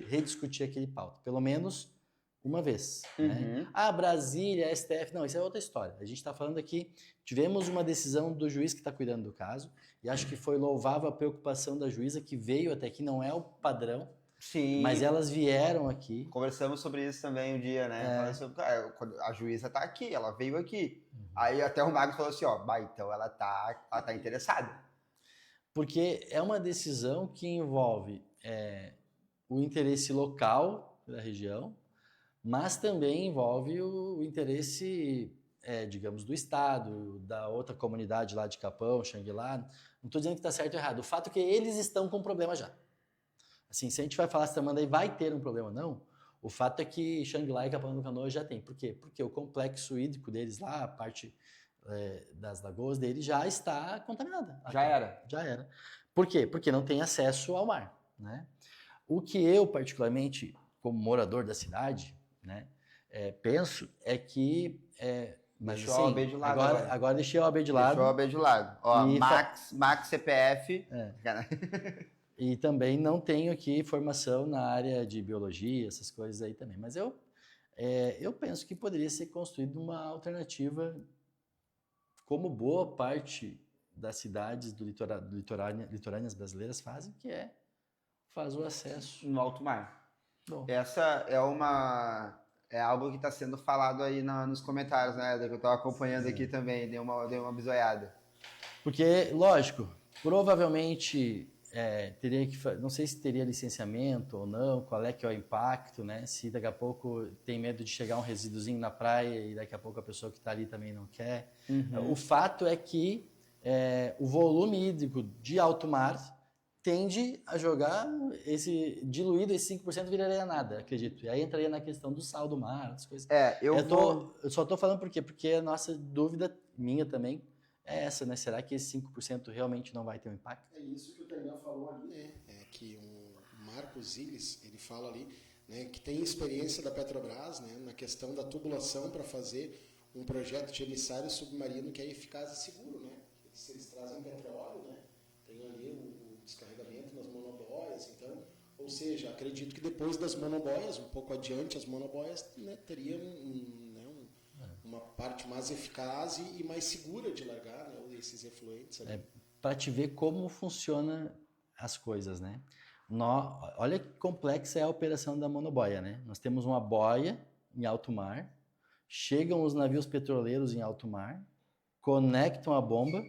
rediscutir aquele pauta, pelo menos uma vez. Né? Brasília, STF, não, isso é outra história. A gente está falando aqui, tivemos uma decisão do juiz que está cuidando do caso, e acho que foi louvável a preocupação da juíza que veio até aqui, não é o padrão, sim, mas elas vieram aqui. Conversamos sobre isso também um dia, né? A juíza está aqui, ela veio aqui. Aí até o Marcos falou assim, então ela tá interessada. Porque é uma decisão que envolve o interesse local da região, mas também envolve o interesse, digamos, do Estado, da outra comunidade lá de Capão, Xangri-Lá. Não estou dizendo que está certo ou errado. O fato é que eles estão com problema já. Assim, se a gente vai falar se Tamandaí vai ter um problema ou não, o fato é que Xangri-Lá e Capão do Canoa já tem. Por quê? Porque o complexo hídrico deles lá, a parte das lagoas deles já está contaminada. Já era. Por quê? Porque não tem acesso ao mar. Né? O que eu, particularmente, como morador da cidade, né, penso é que Mas Deixou a assim, OAB de lado agora deixei a OAB de lado. Deixou a OAB de lado. Ó, E Max CPF. E também não tenho aqui formação na área de biologia, essas coisas aí também. Mas eu penso que poderia ser construída uma alternativa, como boa parte das cidades litorâneas brasileiras fazem, que faz o acesso No alto mar. Bom. Essa é algo que está sendo falado aí nos comentários, né? Que eu estava acompanhando aqui também, dei uma bisoiada. Porque, lógico, provavelmente teria que, não sei se teria licenciamento ou não, qual é que é o impacto, né? Se daqui a pouco tem medo de chegar um resíduozinho na praia e daqui a pouco a pessoa que está ali também não quer. Uhum. O fato é que o volume hídrico de alto mar tende a jogar diluído, esse 5% viraria nada, acredito. E aí entraria na questão do sal do mar, as coisas. Eu só estou falando por quê? Porque a nossa dúvida, minha também, é essa, né? Será que esse 5% realmente não vai ter um impacto? É isso que o Tainan falou ali, né? É que o Marcos Illes, ele fala ali, né, que tem experiência da Petrobras, né, na questão da tubulação para fazer um projeto de emissário submarino que é eficaz e seguro, né? Eles trazem petróleo, né? Tem ali o descarregamento nas monobóias, então, ou seja, acredito que depois das monobóias, um pouco adiante as monobóias, né, teriam uma parte mais eficaz e mais segura de largar, né, esses efluentes. Para te ver como funciona as coisas, né? Olha que complexa é a operação da monoboia, né? Nós temos uma boia em alto mar, chegam os navios petroleiros em alto mar, conectam a bomba,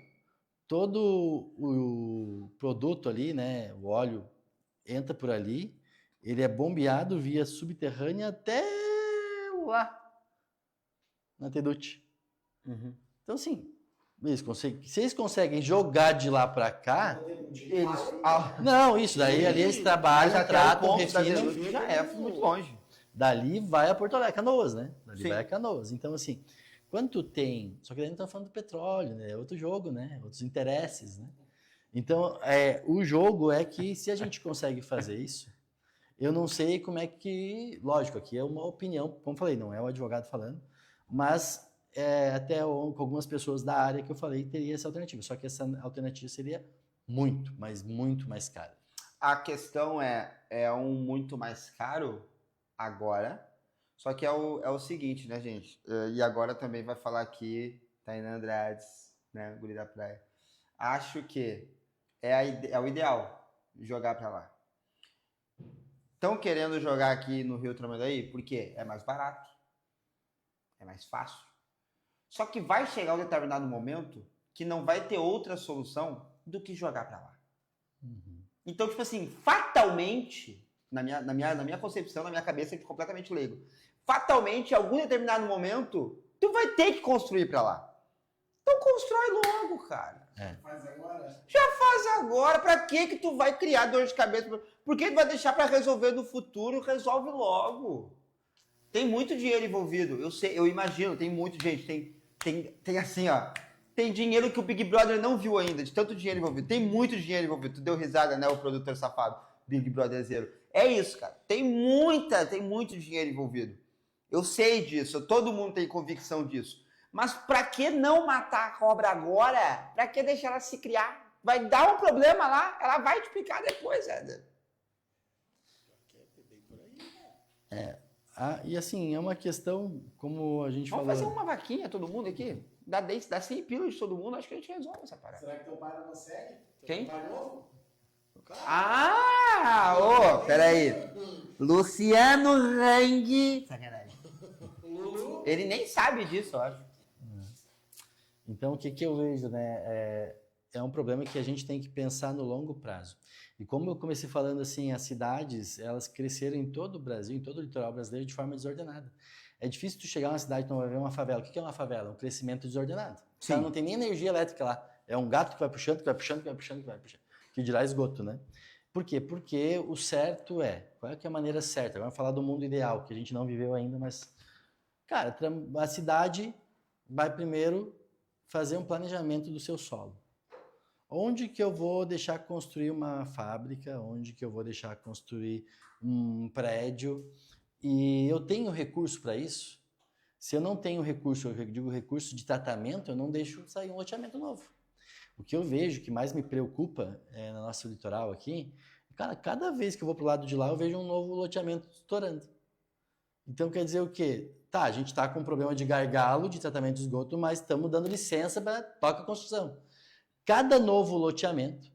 todo o produto ali, né, o óleo entra por ali, ele é bombeado via subterrânea até lá, na Tedut. Uhum. Então, assim, se eles conseguem jogar de lá para cá... Não, isso daí ali eles trabalham, tratam, refinam... Já é muito longe. Dali vai a Porto Alegre, Canoas, né? Dali Sim. vai a Canoas. Então, assim, quando tu tem... Só que daí não estamos falando do petróleo, né? É outro jogo, né? Outros interesses, né? Então, o jogo é que se a gente consegue fazer isso, eu não sei como é que... Lógico, aqui é uma opinião, como falei, não é o advogado falando, mas até com algumas pessoas da área que eu falei, teria essa alternativa. Só que essa alternativa seria muito, mas muito mais cara. A questão é muito mais caro agora, só que é o seguinte, né, gente? E agora também vai falar aqui, Tainan Andrades, né, Guri da Praia. Acho que é o ideal jogar para lá. Estão querendo jogar aqui no Rio Tramandaí porque é mais barato, é mais fácil. Só que vai chegar um determinado momento que não vai ter outra solução do que jogar para lá. Uhum. Então, tipo assim, fatalmente, na minha concepção, na minha cabeça, é completamente leigo, fatalmente, em algum determinado momento, tu vai ter que construir para lá. Então constrói logo, cara. Faz agora. Já faz agora. Pra que tu vai criar dor de cabeça? Por que tu vai deixar para resolver no futuro? Resolve logo. Tem muito dinheiro envolvido. Eu sei, eu imagino, tem muito, gente. Tem assim, ó. Tem dinheiro que o Big Brother não viu ainda, de tanto dinheiro envolvido. Tem muito dinheiro envolvido. Tu deu risada, né, o produtor safado, Big Brother Zero. É isso, cara. Tem muito dinheiro envolvido. Eu sei disso, todo mundo tem convicção disso. Mas pra que não matar a cobra agora? Pra que deixar ela se criar? Vai dar um problema lá, ela vai te explicar depois, Éder. E assim, é uma questão, como a gente falou... Vamos fazer uma vaquinha, todo mundo aqui? Dá 100 pílulas de todo mundo, acho que a gente resolve essa parada. Será que teu pai não consegue? Quem? Teu pai novo? Peraí. Luciano Hang. Sacanagem. Lulu. Ele nem sabe disso, eu acho. Então, o que eu vejo, né? É um problema que a gente tem que pensar no longo prazo. E como eu comecei falando assim, as cidades, elas cresceram em todo o Brasil, em todo o litoral brasileiro, de forma desordenada. É difícil tu chegar a uma cidade e não vai ver uma favela. O que é uma favela? Um crescimento desordenado. Sim. Não tem nem energia elétrica lá. É um gato que vai puxando, que vai puxando, que vai puxando, que vai puxando. Que dirá esgoto, né? Por quê? Porque o certo qual é que é a maneira certa? Vamos falar do mundo ideal, que a gente não viveu ainda, mas... Cara, a cidade vai primeiro fazer um planejamento do seu solo. Onde que eu vou deixar construir uma fábrica? Onde que eu vou deixar construir um prédio? E eu tenho recurso para isso? Se eu não tenho recurso, eu digo recurso de tratamento, eu não deixo sair um loteamento novo. O que eu vejo que mais me preocupa no nosso litoral aqui, cara, cada vez que eu vou pro lado de lá, eu vejo um novo loteamento estourando. Então quer dizer o quê? Tá, a gente está com um problema de gargalo de tratamento de esgoto, mas estamos dando licença para toca a construção. Cada novo loteamento,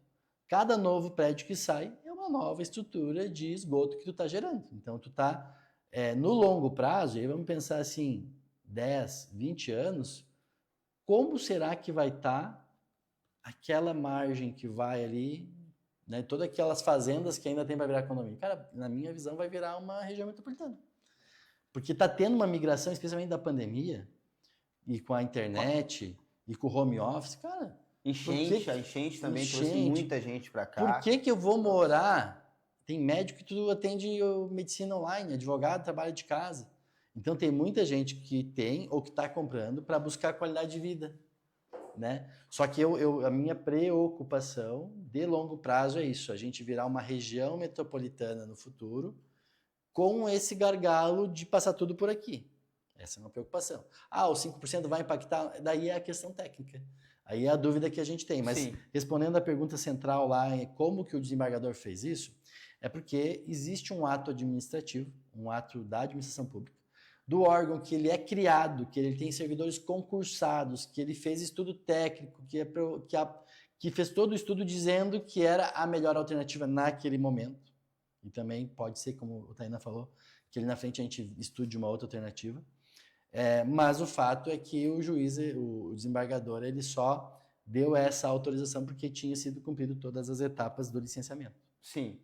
cada novo prédio que sai é uma nova estrutura de esgoto que tu está gerando. Então tu está, no longo prazo, aí vamos pensar assim, 10, 20 anos, como será que vai estar aquela margem que vai ali, né, todas aquelas fazendas que ainda tem para virar economia? Cara, na minha visão vai virar uma região metropolitana. Porque está tendo uma migração, especialmente da pandemia, e com a internet, e com o home office, cara... A enchente também trouxe muita gente para cá. Por que eu vou morar? Tem médico que tu atende medicina online, advogado trabalha de casa. Então tem muita gente que tem ou que está comprando para buscar qualidade de vida, né? Só que a minha preocupação de longo prazo é isso, a gente virar uma região metropolitana no futuro, com esse gargalo de passar tudo por aqui. Essa é uma preocupação. Os 5% vai impactar? Daí é a questão técnica. Aí é a dúvida que a gente tem. Mas sim, respondendo a pergunta central lá, como que o desembargador fez isso, é porque existe um ato administrativo, um ato da administração pública, do órgão que ele é criado, que ele tem servidores concursados, que ele fez estudo técnico, que fez todo o estudo dizendo que era a melhor alternativa naquele momento. E também pode ser, como o Tainá falou, que ali na frente a gente estude uma outra alternativa. Mas o fato é que o juiz, o desembargador, ele só deu essa autorização porque tinha sido cumprido todas as etapas do licenciamento. Sim.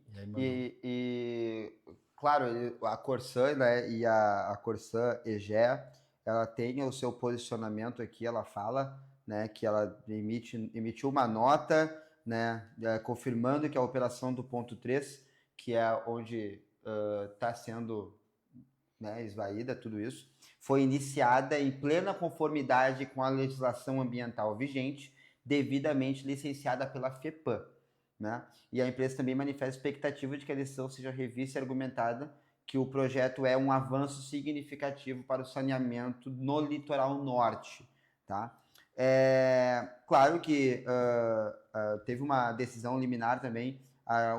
Claro, a Corsan, né, e a Corsan EGEA, ela tem o seu posicionamento aqui, ela fala, né, que ela emitiu uma nota, né, confirmando que a operação do ponto 3, que é onde está sendo, né, esvaída tudo isso, foi iniciada em plena conformidade com a legislação ambiental vigente, devidamente licenciada pela FEPAM, né? E a empresa também manifesta expectativa de que a decisão seja revista e argumentada que o projeto é um avanço significativo para o saneamento no litoral norte, tá? Claro que teve uma decisão liminar também,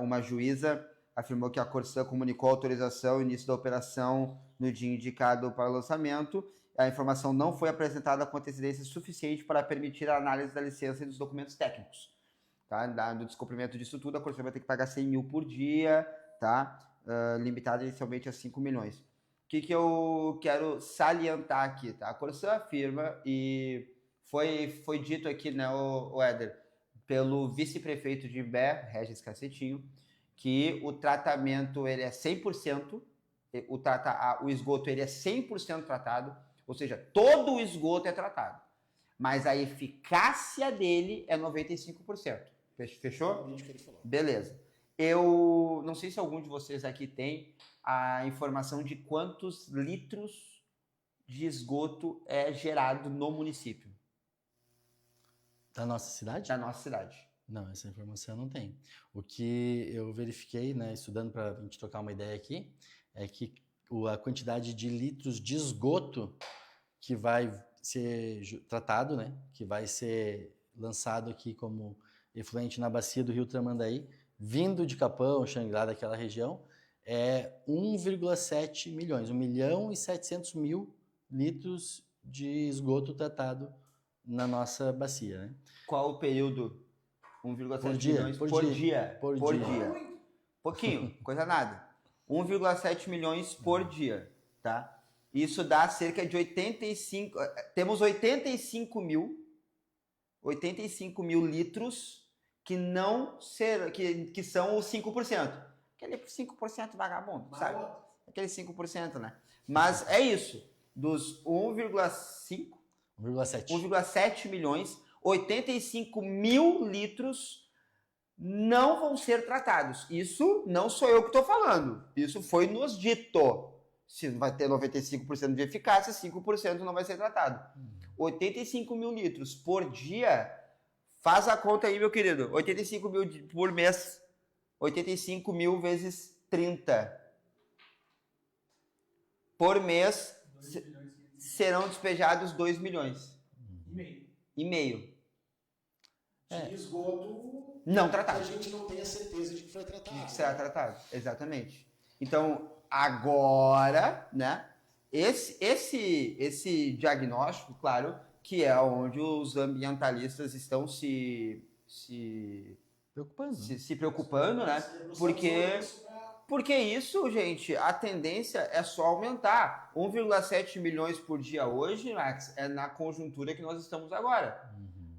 uma juíza afirmou que a Corsan comunicou a autorização e início da operação no dia indicado para o lançamento. A informação não foi apresentada com antecedência suficiente para permitir a análise da licença e dos documentos técnicos. Tá? No descumprimento disso tudo, a Corsan vai ter que pagar 100 mil por dia, tá? Limitado inicialmente a 5 milhões. O que eu quero salientar aqui? Tá? A Corsan afirma, e foi dito aqui, né, o Éder, pelo vice-prefeito de Imbé, Regis Cacetinho, que o tratamento ele é 100%, o esgoto ele é 100% tratado, ou seja, todo o esgoto é tratado, mas a eficácia dele é 95%. Fechou? Beleza. Eu não sei se algum de vocês aqui tem a informação de quantos litros de esgoto é gerado no município. Da nossa cidade? Da nossa cidade. Não, essa informação eu não tenho. O que eu verifiquei, né, estudando para a gente trocar uma ideia aqui, é que a quantidade de litros de esgoto que vai ser tratado, né, que vai ser lançado aqui como efluente na bacia do Rio Tramandaí, vindo de Capão, Xangri-Lá, daquela região, é 1,7 milhões, 1.700.000 litros de esgoto tratado na nossa bacia, né? Qual o período? 1,7 milhões por dia. Pouquinho, coisa nada. 1,7 milhões por dia, tá? Isso dá cerca de 85... Temos 85 mil litros que não ser, que são os 5%. Aquele 5% vagabundo, sabe? Aquele 5%, né? Mas é isso. Dos 1,7 milhões, 85 mil litros não vão ser tratados. Isso não sou eu que estou falando. Isso foi nos dito. Se vai ter 95% de eficácia, 5% não vai ser tratado. 85 mil litros por dia, faz a conta aí, meu querido. 85 mil por mês. 85 mil vezes 30. Por mês, serão despejados 2 milhões E meio. É. De esgoto não que a tratados. gente não tem a certeza de que foi tratado. Que será tratado, exatamente. Então, agora, né, esse diagnóstico, claro, que é onde os ambientalistas estão se preocupando, né? Porque isso, gente, a tendência é só aumentar. 1,7 milhões por dia hoje, Max, é na conjuntura que nós estamos agora.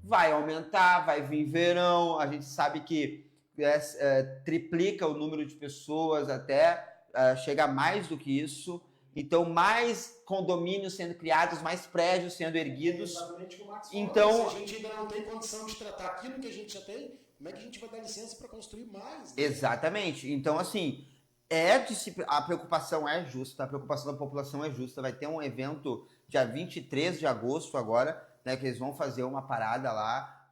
Vai aumentar, vai vir verão, a gente sabe que triplica o número de pessoas até, chega a mais do que isso. Então, mais condomínios sendo criados, mais prédios sendo erguidos. Exatamente o que o Max então, falou. Se a gente ainda não tem condição de tratar aquilo que a gente já tem, como é que a gente vai dar licença para construir mais? Né? Exatamente. Então, assim, a preocupação é justa, a preocupação da população é justa. Vai ter um evento dia 23 de agosto agora, né, que eles vão fazer uma parada lá.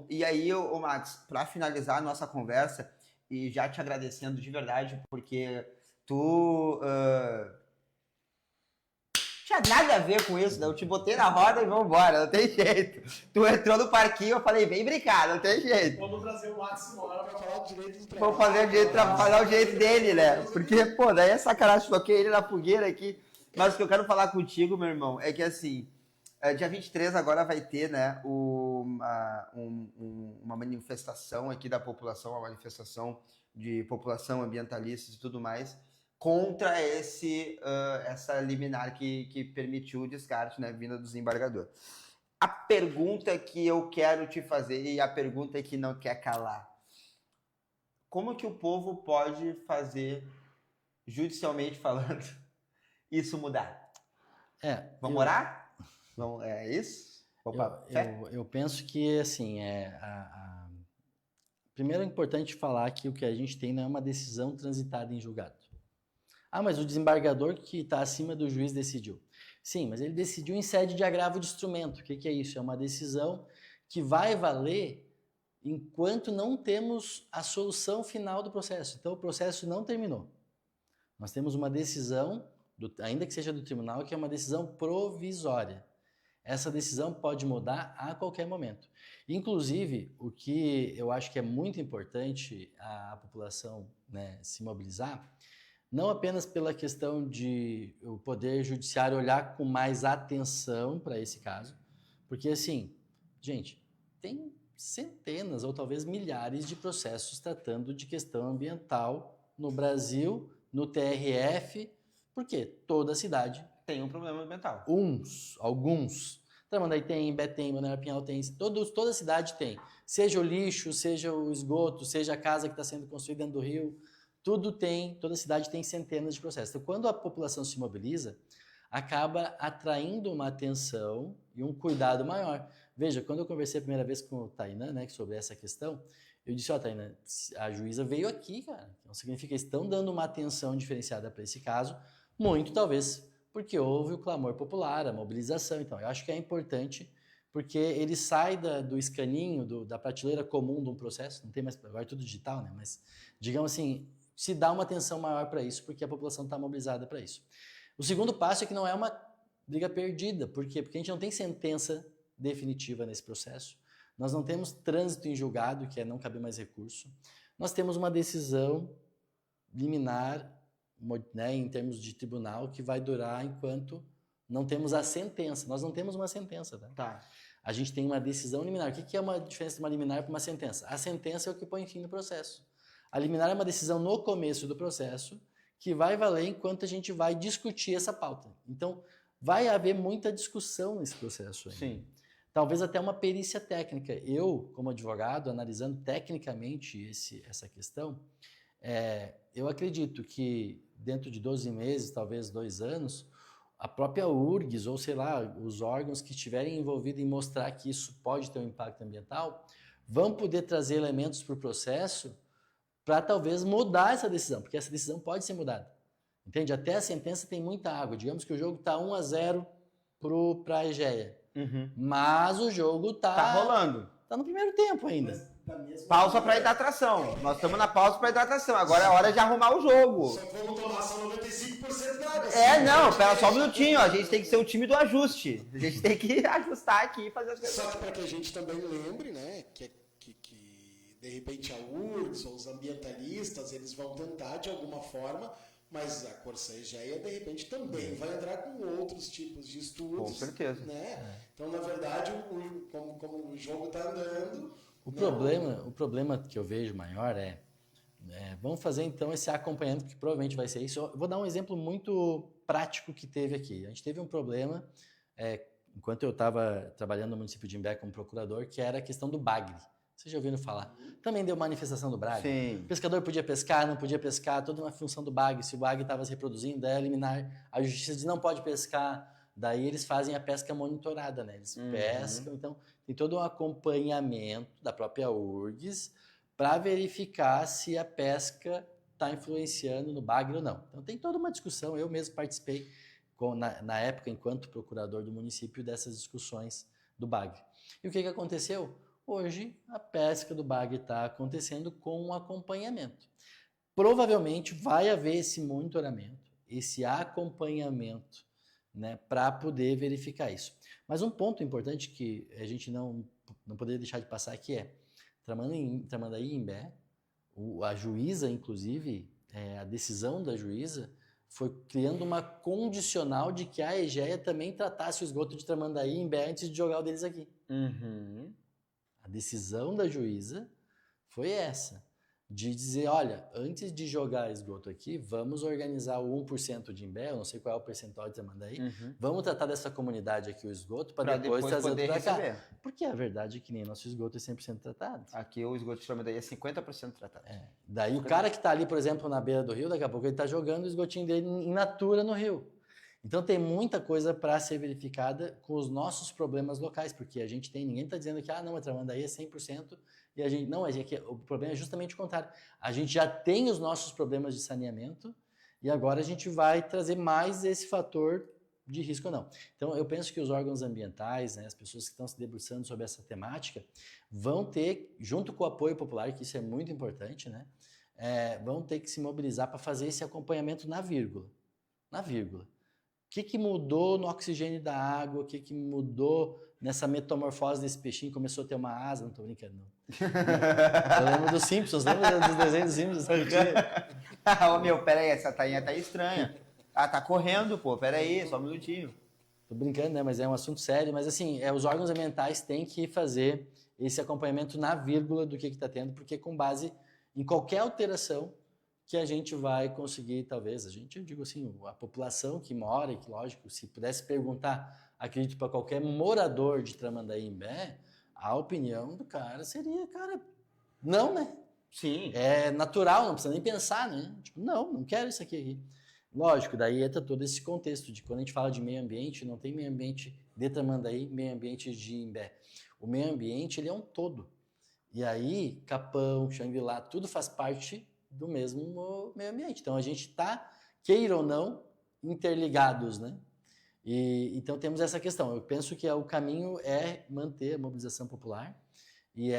E aí, Max, para finalizar a nossa conversa, e já te agradecendo de verdade, porque tu... tinha nada a ver com isso, né? Eu te botei na roda e vamos embora, não tem jeito. Tu entrou no parquinho, eu falei, vem brincar, não tem jeito. Vamos trazer o Max Moura pra falar o direito do trabalho. Vamos fazer o jeito dele, né? Porque, pô, daí é sacanagem, toquei ele na fogueira aqui. Mas o que eu quero falar contigo, meu irmão, é que assim, dia 23 agora vai ter, né, uma manifestação aqui da população, uma manifestação de população, ambientalistas e tudo mais, contra essa liminar que permitiu o descarte, né, vinda do desembargador. A pergunta que eu quero te fazer, e a pergunta que não quer calar, como que o povo pode fazer, judicialmente falando, isso mudar? Vamos orar? É isso? Opa, eu penso que, assim, primeiro é importante falar que o que a gente tem não é uma decisão transitada em julgado. Mas o desembargador que está acima do juiz decidiu. Sim, mas ele decidiu em sede de agravo de instrumento. O que é isso? É uma decisão que vai valer enquanto não temos a solução final do processo. Então, o processo não terminou. Nós temos uma decisão, ainda que seja do tribunal, que é uma decisão provisória. Essa decisão pode mudar a qualquer momento. Inclusive, o que eu acho que é muito importante a população, né, se mobilizar, não apenas pela questão de o Poder Judiciário olhar com mais atenção para esse caso, porque assim, gente, tem centenas ou talvez milhares de processos tratando de questão ambiental no Brasil, no TRF, porque toda cidade tem um problema ambiental. Alguns. Tramandaí tem, Betem, Balneário Pinhal tem, toda cidade tem. Seja o lixo, seja o esgoto, seja a casa que está sendo construída dentro do rio, toda cidade tem centenas de processos. Então, quando a população se mobiliza, acaba atraindo uma atenção e um cuidado maior. Veja, quando eu conversei a primeira vez com o Tainan, né, sobre essa questão, eu disse, Tainan, a juíza veio aqui, cara. Então, significa que estão dando uma atenção diferenciada para esse caso, muito talvez porque houve o clamor popular, a mobilização. Então, eu acho que é importante, porque ele sai do escaninho, da prateleira comum de um processo, não tem mais, agora é tudo digital, né, mas, digamos assim, se dá uma atenção maior para isso, porque a população está mobilizada para isso. O segundo passo é que não é uma briga perdida. Por quê? Porque a gente não tem sentença definitiva nesse processo. Nós não temos trânsito em julgado, que é não caber mais recurso. Nós temos uma decisão liminar, né, em termos de tribunal, que vai durar enquanto não temos a sentença. Nós não temos uma sentença. Tá? A gente tem uma decisão liminar. O que é uma diferença de uma liminar para uma sentença? A sentença é o que põe fim no processo. A liminar é uma decisão no começo do processo que vai valer enquanto a gente vai discutir essa pauta. Então, vai haver muita discussão nesse processo ainda. Sim. Talvez até uma perícia técnica. Eu, como advogado, analisando tecnicamente essa questão, eu acredito que dentro de 12 meses, talvez 2 anos, a própria URGS, ou sei lá, os órgãos que estiverem envolvidos em mostrar que isso pode ter um impacto ambiental, vão poder trazer elementos para o processo para talvez mudar essa decisão, porque essa decisão pode ser mudada. Entende? Até a sentença tem muita água. Digamos que o jogo está 1-0 para a Egeia. Mas o jogo está rolando. Está no primeiro tempo ainda. da mesma Pausa maneira. pra hidratação. Nós estamos na pausa pra hidratação. Agora é hora de arrumar o jogo. Só que vamos tomar só 95% da água. Não, pera só um minutinho. A gente tem que ser o time do ajuste. A gente tem que ajustar aqui e fazer as coisas. Só que para que a gente também lembre, né, que de repente a URGS ou os ambientalistas, eles vão tentar de alguma forma, mas a Corsã Egea, de repente, também vai entrar com outros tipos de estudos. Com certeza. Né? Então, na verdade, como o jogo está andando... O problema que eu vejo maior vamos fazer então esse acompanhamento, que provavelmente vai ser isso. Eu vou dar um exemplo muito prático que teve aqui. A gente teve um problema, enquanto eu estava trabalhando no município de Imbé como procurador, que era a questão do bagre. Vocês já ouviram falar? Também deu manifestação do bagre. Sim. O pescador podia pescar, não podia pescar, toda uma função do bagre. Se o bagre estava se reproduzindo, daí eliminar. A justiça diz não pode pescar. Daí eles fazem a pesca monitorada, né? Eles pescam, então tem todo um acompanhamento da própria URGS para verificar se a pesca está influenciando no bagre ou não. Então tem toda uma discussão. Eu mesmo participei na época, enquanto procurador do município, dessas discussões do bagre. E o que aconteceu? Hoje, a pesca do bagre está acontecendo com um acompanhamento. Provavelmente vai haver esse monitoramento, esse acompanhamento, né, para poder verificar isso. Mas um ponto importante que a gente não poderia deixar de passar aqui é, Tramandaí e Imbé, a juíza, inclusive, a decisão da juíza foi criando uma condicional de que a Egea também tratasse o esgoto de Tramandaí e Imbé antes de jogar o deles aqui. A decisão da juíza foi essa, de dizer, olha, antes de jogar esgoto aqui, vamos organizar o 1% de Imbé, eu não sei qual é o percentual de Tramandaí, vamos tratar dessa comunidade aqui o esgoto para depois trazer poder para cá. receber. Porque a verdade é que nem nosso esgoto é 100% tratado. Aqui o esgoto de Tramandaí é 50% tratado. Daí o cara que está ali, por exemplo, na beira do rio, daqui a pouco ele está jogando o esgotinho dele in natura no rio. Então tem muita coisa para ser verificada com os nossos problemas locais, porque a gente tem, ninguém está dizendo que a Tramandaí é 100%, e a gente, não, o problema é justamente o contrário. A gente já tem os nossos problemas de saneamento, e agora a gente vai trazer mais esse fator de risco ou não. Então eu penso que os órgãos ambientais, né, as pessoas que estão se debruçando sobre essa temática, vão ter, junto com o apoio popular, que isso é muito importante, né, vão ter que se mobilizar para fazer esse acompanhamento na vírgula. Na vírgula. O que mudou no oxigênio da água? O que mudou nessa metamorfose desse peixinho? Começou a ter uma asa? Não estou brincando, não. Eu lembro dos Simpsons, lembra dos desenhos dos Simpsons? Peraí, essa tainha tá estranha. Tá correndo, pô, peraí, só um minutinho. Tô brincando, né? Mas é um assunto sério. Mas assim, os órgãos ambientais têm que fazer esse acompanhamento na vírgula do que está tendo, porque com base em qualquer alteração que a gente vai conseguir, talvez, eu digo assim, a população que mora, e que, lógico, se pudesse perguntar, acredito, para qualquer morador de Tramandaí e Imbé, a opinião do cara seria, não, né? Sim. É natural, não precisa nem pensar, né? Tipo, não quero isso aqui. Lógico, daí entra todo esse contexto de quando a gente fala de meio ambiente, não tem meio ambiente de Tramandaí, meio ambiente de Imbé. O meio ambiente, ele é um todo. E aí, Capão, Xangri-Lá, tudo faz parte do mesmo meio ambiente. Então, a gente está, queira ou não, interligados, né? E, então, temos essa questão. Eu penso que o caminho é manter a mobilização popular e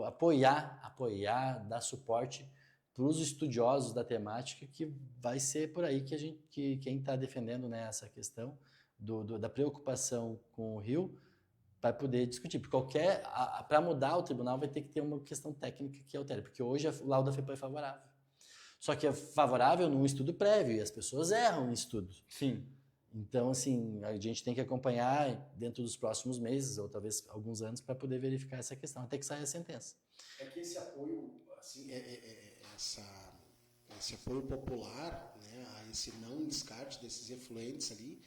apoiar, dar suporte para os estudiosos da temática, que vai ser por aí que quem está defendendo, né, essa questão da preocupação com o rio vai poder discutir. Porque para mudar o tribunal vai ter que ter uma questão técnica que altere, porque hoje o laudo da FEPAM é favorável. Só que é favorável num estudo prévio e as pessoas erram em estudo. Sim. Então, assim, a gente tem que acompanhar dentro dos próximos meses, ou talvez alguns anos, para poder verificar essa questão, até que saia a sentença. É que esse apoio, assim, esse apoio popular, né, a esse não descarte desses efluentes ali,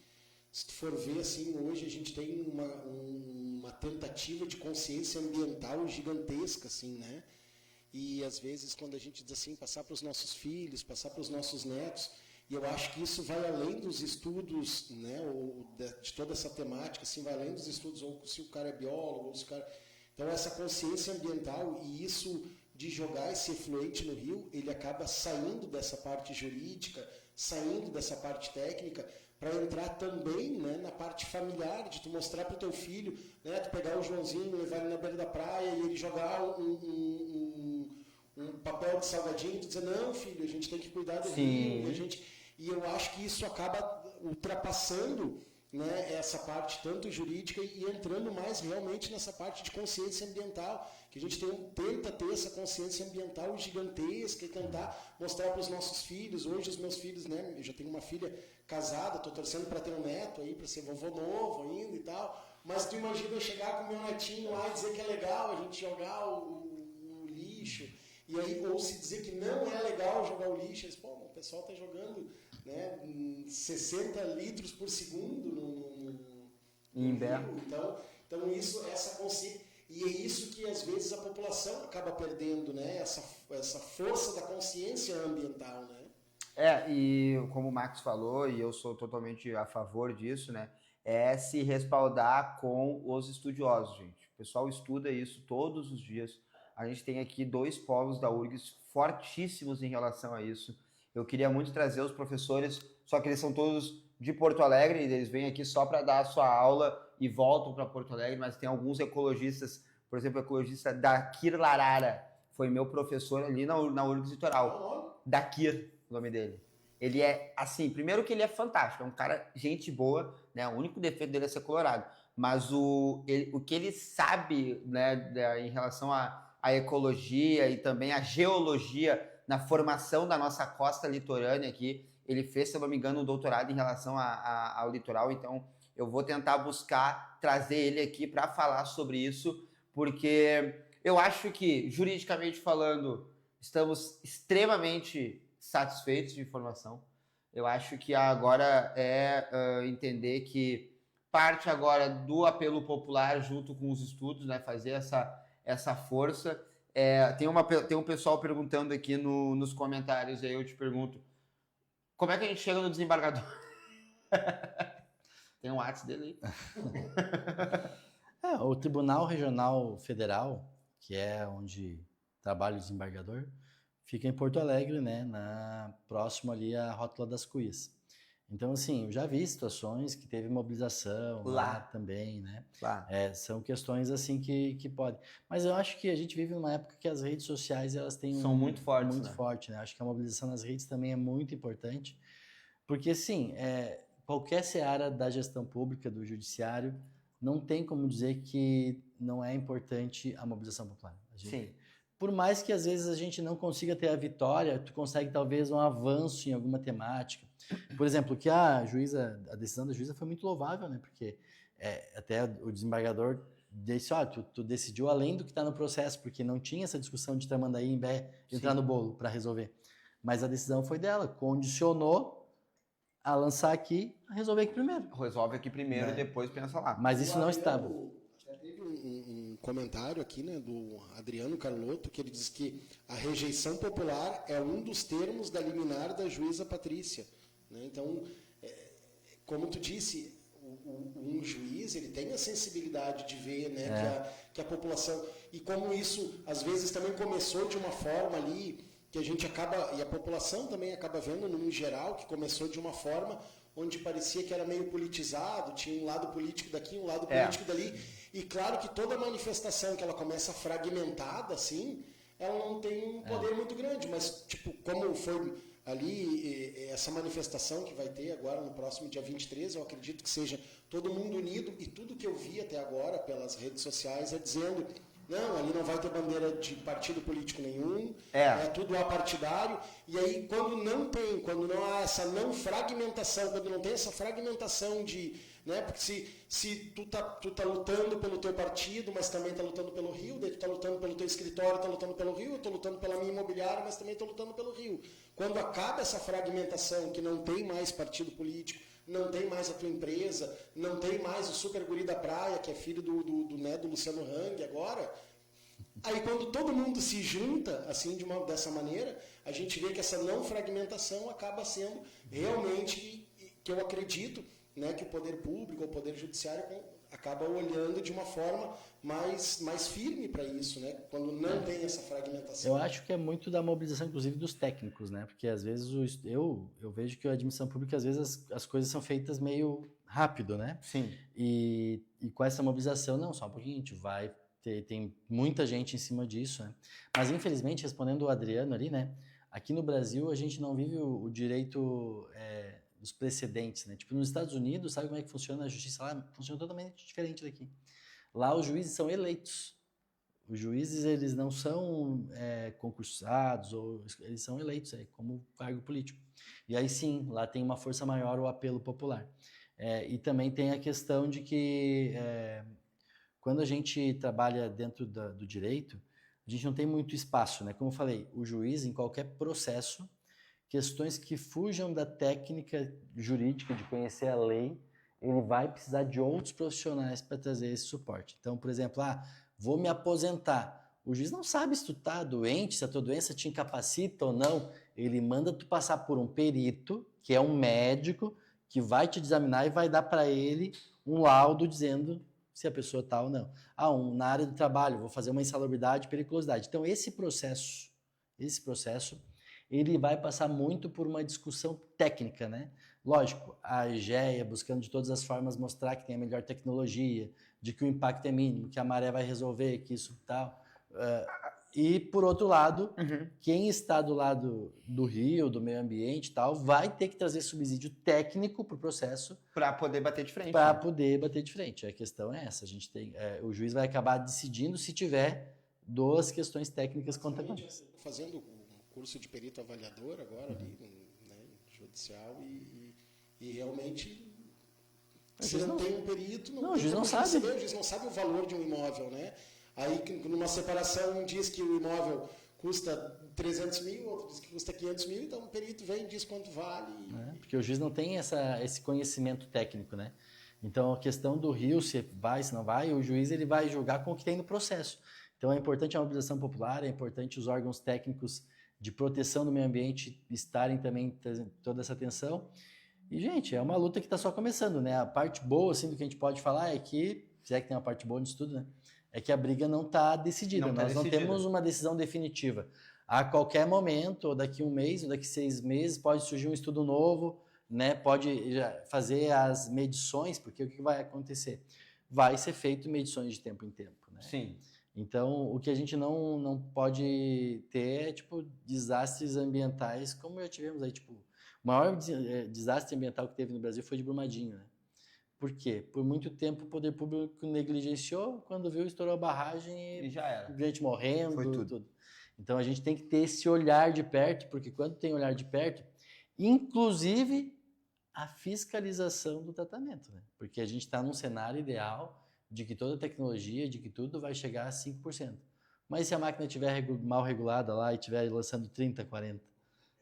se tu for ver, assim, hoje a gente tem uma tentativa de consciência ambiental gigantesca, assim, né? E às vezes quando a gente diz assim, passar para os nossos filhos, passar para os nossos netos, e eu acho que isso vai além dos estudos, né, de toda essa temática, assim, vai além dos estudos, ou se o cara é biólogo, ou se o cara... Então essa consciência ambiental e isso de jogar esse efluente no rio, ele acaba saindo dessa parte jurídica, saindo dessa parte técnica, para entrar também, né, na parte familiar, de tu mostrar para o teu filho, né, tu pegar o Joãozinho, levar ele na beira da praia e ele jogar um papel de salgadinho e tu dizer, não, filho, a gente tem que cuidar do rio, e eu acho que isso acaba ultrapassando, né, essa parte tanto jurídica e entrando mais realmente nessa parte de consciência ambiental, que a gente tenta ter essa consciência ambiental gigantesca e tentar mostrar para os nossos filhos. Hoje os meus filhos, né, eu já tenho uma filha casada, estou torcendo para ter um neto aí, para ser vovô novo ainda e tal, mas tu imagina eu chegar com o meu netinho lá e dizer que é legal a gente jogar o lixo, e aí, ou se dizer que não é legal jogar o lixo, eles, pô, o pessoal está jogando, né, 60 litros por segundo no rio. Então isso, essa consciência, e é isso que às vezes a população acaba perdendo, né, essa força da consciência ambiental, né? E como o Max falou, e eu sou totalmente a favor disso, né, é se respaldar com os estudiosos, gente. O pessoal estuda isso todos os dias. A gente tem aqui 2 polos da URGS fortíssimos em relação a isso. Eu queria muito trazer os professores, só que eles são todos de Porto Alegre, eles vêm aqui só para dar a sua aula e voltam para Porto Alegre, mas tem alguns ecologistas, por exemplo, o ecologista Dakir Larara, foi meu professor ali na URGS Litoral. Dakir, o nome dele. Ele é, assim, primeiro que ele é fantástico, é um cara, gente boa, né? O único defeito dele é ser colorado, mas o que ele sabe, né, em relação à ecologia e também à geologia na formação da nossa costa litorânea aqui, ele fez, se eu não me engano, um doutorado em relação ao litoral, então eu vou tentar buscar trazer ele aqui para falar sobre isso, porque eu acho que, juridicamente falando, estamos extremamente satisfeitos de informação. Eu acho que agora entender que parte agora do apelo popular junto com os estudos, né, fazer essa força. Tem um pessoal perguntando aqui nos comentários, aí eu te pergunto, como é que a gente chega no desembargador? Tem um WhatsApp dele aí. O Tribunal Regional Federal, que é onde trabalha o desembargador, fica em Porto Alegre, né, próximo ali à Rótula das Cuias. Então, assim, eu já vi situações que teve mobilização lá também, né? São questões, assim, que podem. Mas eu acho que a gente vive numa época que as redes sociais, elas têm são muito fortes, muito forte, né? Acho que a mobilização nas redes também é muito importante, porque, assim, qualquer seara da gestão pública, do judiciário, não tem como dizer que não é importante a mobilização popular. Sim. Por mais que às vezes a gente não consiga ter a vitória, tu consegue talvez um avanço em alguma temática. Por exemplo, que a decisão da juíza foi muito louvável, né? Porque até o desembargador disse, tu decidiu além do que está no processo, porque não tinha essa discussão de Tramandaí e Imbé entrar no bolo para resolver. Mas a decisão foi dela, condicionou a lançar aqui, a resolver aqui primeiro. Resolve aqui primeiro, depois pensa lá. Mas isso não estava. Teve um comentário aqui, né, do Adriano Carlotto, que ele diz que a rejeição popular é um dos termos da liminar da juíza Patrícia. Né? Então, como tu disse, um juiz ele tem a sensibilidade de ver, né, que a população... E como isso, às vezes, também começou de uma forma ali, que a gente acaba... E a população também acaba vendo, no geral, que começou de uma forma onde parecia que era meio politizado, tinha um lado político daqui, um lado político dali. E claro que toda manifestação que ela começa fragmentada, assim, ela não tem um poder muito grande, mas, tipo, como foi ali essa manifestação que vai ter agora no próximo dia 23, eu acredito que seja todo mundo unido, e tudo que eu vi até agora pelas redes sociais é dizendo, não, ali não vai ter bandeira de partido político nenhum, é tudo apartidário, e aí quando não há essa não fragmentação, quando não tem essa fragmentação de... Né? Porque se tu tá lutando pelo teu partido, mas também tá lutando pelo Rio, daí tu tá lutando pelo teu escritório, tá lutando pelo Rio, eu tô lutando pela minha imobiliária, mas também tô lutando pelo Rio. Quando acaba essa fragmentação, que não tem mais partido político, não tem mais a tua empresa, não tem mais o super guri da praia, que é filho do Luciano Hang agora, aí quando todo mundo se junta assim dessa maneira, a gente vê que essa não fragmentação acaba sendo realmente, que eu acredito, né, que o poder público, o poder judiciário acaba olhando de uma forma mais firme para isso, né? Quando não tem essa fragmentação. Eu acho que é muito da mobilização, inclusive, dos técnicos, né? Porque às vezes eu vejo que a administração pública, às vezes as coisas são feitas meio rápido, né? Sim. E com essa mobilização, não, só um pouquinho, a gente vai ter, tem muita gente em cima disso, né? Mas infelizmente, respondendo o Adriano ali, né? Aqui no Brasil a gente não vive o direito dos precedentes, né? Tipo, nos Estados Unidos, sabe como é que funciona a justiça lá? Funciona totalmente diferente daqui. Lá os juízes são eleitos. Os juízes, eles não são concursados, ou eles são eleitos como cargo político. E aí sim, lá tem uma força maior o apelo popular. E também tem a questão de que quando a gente trabalha dentro do direito, a gente não tem muito espaço, né? Como eu falei, o juiz, em qualquer processo, questões que fujam da técnica jurídica de conhecer a lei, ele vai precisar de outros profissionais para trazer esse suporte. Então, por exemplo, vou me aposentar. O juiz não sabe se tu tá doente, se a tua doença te incapacita ou não. Ele manda tu passar por um perito, que é um médico, que vai te examinar e vai dar para ele um laudo dizendo se a pessoa está ou não. Na área do trabalho, vou fazer uma insalubridade e periculosidade. Então, esse processo, ele vai passar muito por uma discussão técnica, né? Lógico, a EGEA buscando de todas as formas mostrar que tem a melhor tecnologia, de que o impacto é mínimo, que a maré vai resolver, que isso tal. E, por outro lado, quem está do lado do rio, do meio ambiente e tal, vai ter que trazer subsídio técnico para o processo. Para poder bater de frente. Para poder bater de frente. A questão é essa. A gente tem, o juiz vai acabar decidindo se tiver duas questões técnicas contempladas. Fazendo um curso de perito avaliador agora ali, né, judicial, e realmente se não tem um perito, o juiz não sabe. O juiz não sabe o valor de um imóvel, né? Aí, numa separação, um diz que o imóvel custa 300 mil, outro diz que custa 500 mil, então o perito vem e diz quanto vale. Porque o juiz não tem esse conhecimento técnico, né? Então, a questão do rio, se vai, se não vai, o juiz ele vai julgar com o que tem no processo. Então, é importante a mobilização popular, é importante os órgãos técnicos de proteção do meio ambiente estarem também trazendo toda essa atenção. E, gente, é uma luta que está só começando, né? A parte boa, assim, do que a gente pode falar é que, se é que tem uma parte boa nisso tudo, né? É que a briga não está decidida. Nós não temos uma decisão definitiva. A qualquer momento, ou daqui um mês, ou daqui 6 meses, pode surgir um estudo novo, né? Pode fazer as medições, porque o que vai acontecer? Vai ser feito medições de tempo em tempo, né? Sim. Então, o que a gente não pode ter é, tipo, desastres ambientais, como já tivemos aí, tipo, o maior desastre ambiental que teve no Brasil foi de Brumadinho, né? Por quê? Por muito tempo o poder público negligenciou, quando viu, estourou a barragem e já era. Gente morrendo, foi tudo. Então a gente tem que ter esse olhar de perto, porque quando tem olhar de perto, inclusive a fiscalização do tratamento, né? Porque a gente está num cenário ideal de que toda tecnologia, de que tudo vai chegar a 5%. Mas se a máquina estiver mal regulada lá e estiver lançando 30%, 40%,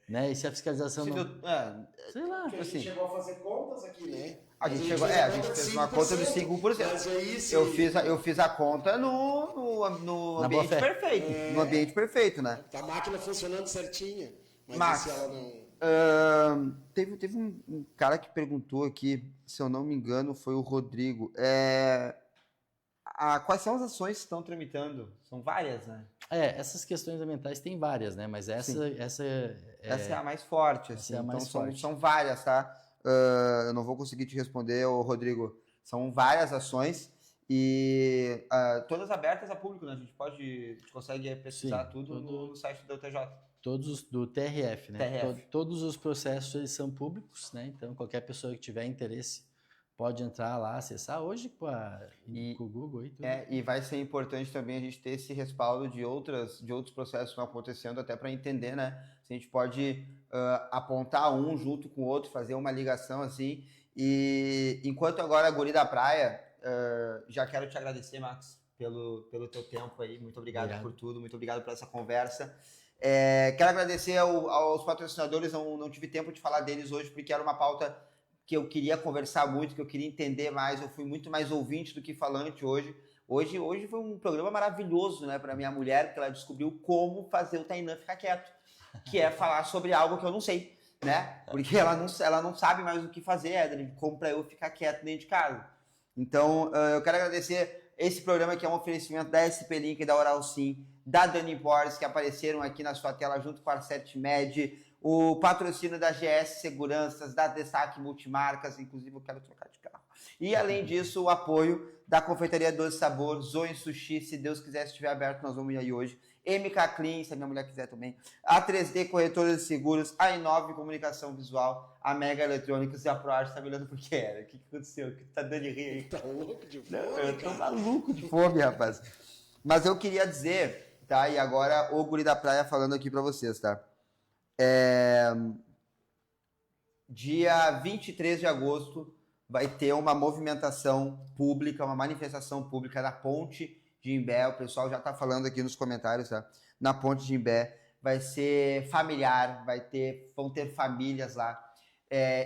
né? E se a fiscalização sei lá. Porque a gente chegou a fazer contas aqui, né? A gente fez uma conta dos 5%. Mas aí, eu fiz a conta no ambiente perfeito. No ambiente perfeito, né? A máquina funcionando certinha. Mas se ela não... teve um cara que perguntou aqui, se eu não me engano, foi o Rodrigo. Quais são as ações que estão tramitando? São várias, né? Essas questões ambientais tem várias, né? Mas essa é a mais forte. Assim. Essa é a mais forte. São várias, tá? Eu não vou conseguir te responder, Rodrigo. São várias ações e todas abertas a público, né? A gente consegue pesquisar tudo no site do UTJ. Todos do TRF, né? TRF. Todos os processos eles são públicos, né? Então qualquer pessoa que tiver interesse pode entrar lá, acessar hoje com o Google e tudo. E vai ser importante também a gente ter esse respaldo de outros processos que estão acontecendo, até para entender, né? Se a gente pode apontar um junto com o outro, fazer uma ligação assim. E enquanto agora a Guri da Praia, já quero te agradecer, Max, pelo teu tempo aí. Muito obrigado por tudo, muito obrigado por essa conversa. Quero agradecer aos patrocinadores, não tive tempo de falar deles hoje, porque era uma pauta que eu queria conversar muito, que eu queria entender mais. Eu fui muito mais ouvinte do que falante hoje. Hoje foi um programa maravilhoso, né, para minha mulher, porque ela descobriu como fazer o Tainan ficar quieto, que é falar sobre algo que eu não sei, né? Porque ela não sabe mais o que fazer, Edrin, como para eu ficar quieto dentro de casa. Então, eu quero agradecer esse programa que é um oferecimento da SP Link e da Oral Sim, da Dani Imports, que apareceram aqui na sua tela junto com a Arcet Med, o patrocínio da GS Seguranças, da Destaque Multimarcas, inclusive eu quero trocar de carro. E, além disso, o apoio da Confeitaria Doce Sabor, Zoe Sushi, se Deus quiser, se estiver aberto, nós vamos ir aí hoje. MK Clean, se a minha mulher quiser também. A 3D Corretora de Seguros, a Inove Comunicação Visual, a Mega Eletrônicos e a ProArt. Tá me olhando por que era? O que aconteceu? O que tá dando de rir aí? Tá louco de fome, Não, eu tô cara. maluco de fome, rapaz. Mas eu queria dizer, tá? E agora o Guri da Praia falando aqui pra vocês, tá? Dia 23 de agosto vai ter uma movimentação pública, uma manifestação pública na Ponte de Imbé. O pessoal já tá falando aqui nos comentários, tá? Na Ponte de Imbé. Vai ser familiar, vão ter famílias lá.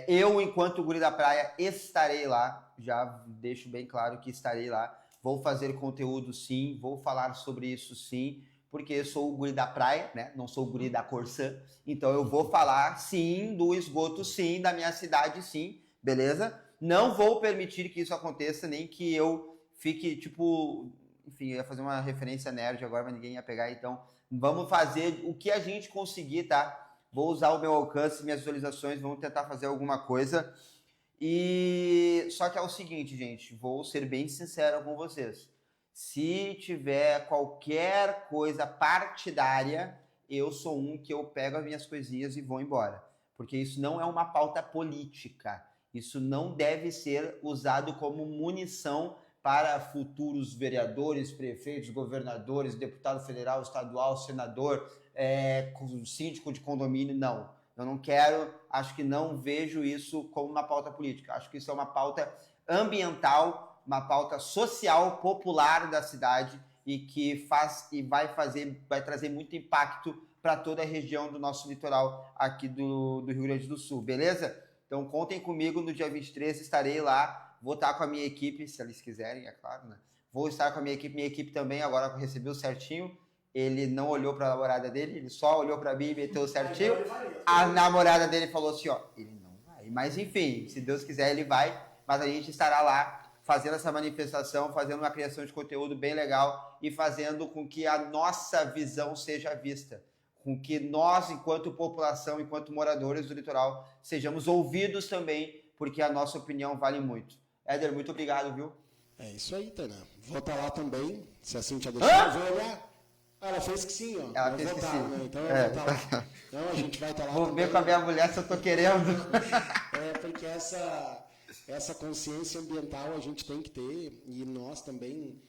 Eu, enquanto Guri da Praia, estarei lá. Já deixo bem claro que estarei lá. Vou fazer conteúdo, sim. Vou falar sobre isso, sim. Porque eu sou o Guri da Praia, né? Não sou o Guri da Corsã. Então eu vou falar, sim, do esgoto, sim, da minha cidade, sim. Beleza? Não vou permitir que isso aconteça, nem que eu fique, tipo... Enfim, eu ia fazer uma referência nerd agora, mas ninguém ia pegar. Então, vamos fazer o que a gente conseguir, tá? Vou usar o meu alcance, minhas visualizações, vamos tentar fazer alguma coisa. E só que é o seguinte, gente, vou ser bem sincero com vocês. Se tiver qualquer coisa partidária, eu sou um que eu pego as minhas coisinhas e vou embora. Porque isso não é uma pauta política. Isso não deve ser usado como munição para futuros vereadores, prefeitos, governadores, deputado federal, estadual, senador, síndico de condomínio, não. Eu não quero, acho que não vejo isso como uma pauta política. Acho que isso é uma pauta ambiental, uma pauta social, popular da cidade e que vai trazer muito impacto para toda a região do nosso litoral aqui do Rio Grande do Sul, beleza? Então contem comigo, no dia 23 estarei lá. Vou estar com a minha equipe, se eles quiserem, é claro, né? Vou estar com a minha equipe também, agora que recebeu certinho. Ele não olhou para a namorada dele, ele só olhou para mim e meteu certinho. A namorada dele falou assim, ó, ele não vai. Mas enfim, se Deus quiser, ele vai. Mas a gente estará lá fazendo essa manifestação, fazendo uma criação de conteúdo bem legal e fazendo com que a nossa visão seja vista. Com que nós, enquanto população, enquanto moradores do litoral, sejamos ouvidos também, porque a nossa opinião vale muito. Éder, muito obrigado, viu? É isso aí, Tainá. Vou estar lá também, se a Cintia deixar, eu vou olhar. Ela fez que sim, ó. Ela fez que sim. Né? Então eu vou estar lá. Então a gente vai estar lá Vou também. ver com a minha mulher se eu tô querendo. Porque essa consciência ambiental a gente tem que ter, e nós também,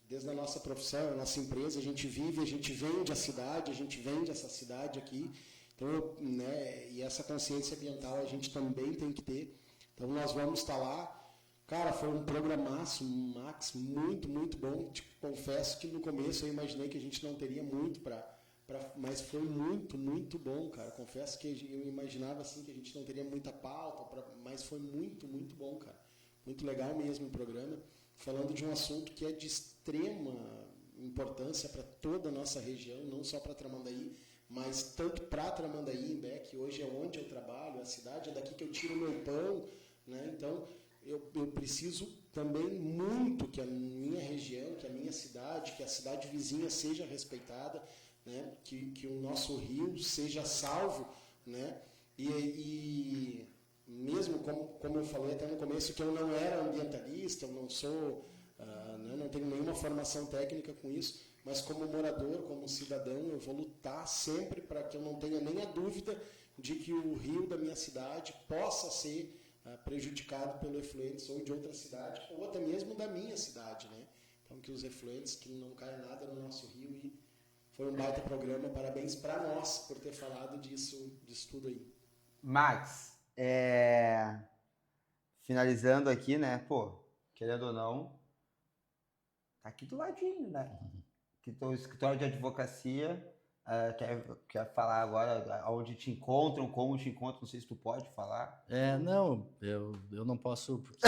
desde a nossa profissão, a nossa empresa, a gente vive, a gente vende a cidade, a gente vende essa cidade aqui. Então, né, e essa consciência ambiental a gente também tem que ter. Então nós vamos estar lá. Cara, foi um programaço, Max, muito, muito bom. Te confesso que no começo eu imaginei que a gente não teria muito mas foi muito, muito bom, cara. Confesso que eu imaginava assim que a gente não teria muita pauta, mas foi muito, muito bom, cara. Muito legal mesmo o programa, falando de um assunto que é de extrema importância para toda a nossa região, não só para Tramandaí, mas tanto para Tramandaí, Imbé, que hoje é onde eu trabalho, a cidade, é daqui que eu tiro o meu pão, né? Então, eu preciso também muito que a minha região, que a minha cidade, que a cidade vizinha seja respeitada, né? Que o nosso rio seja salvo, né? E mesmo como eu falei até no começo, que eu não era ambientalista, eu não sou, não tenho nenhuma formação técnica com isso, mas como morador, como cidadão, eu vou lutar sempre para que eu não tenha nem a dúvida de que o rio da minha cidade possa ser prejudicado pelo efluentes ou de outra cidade, ou até mesmo da minha cidade, né? Então, que os efluentes, que não caia nada no nosso rio. E foi um baita programa, parabéns para nós por ter falado disso tudo aí. Max, finalizando aqui, né, pô, querendo ou não, tá aqui do ladinho, né? Que teu escritório de advocacia, quer falar agora onde te encontram, como te encontram, não sei se tu pode falar. Não, eu não posso, porque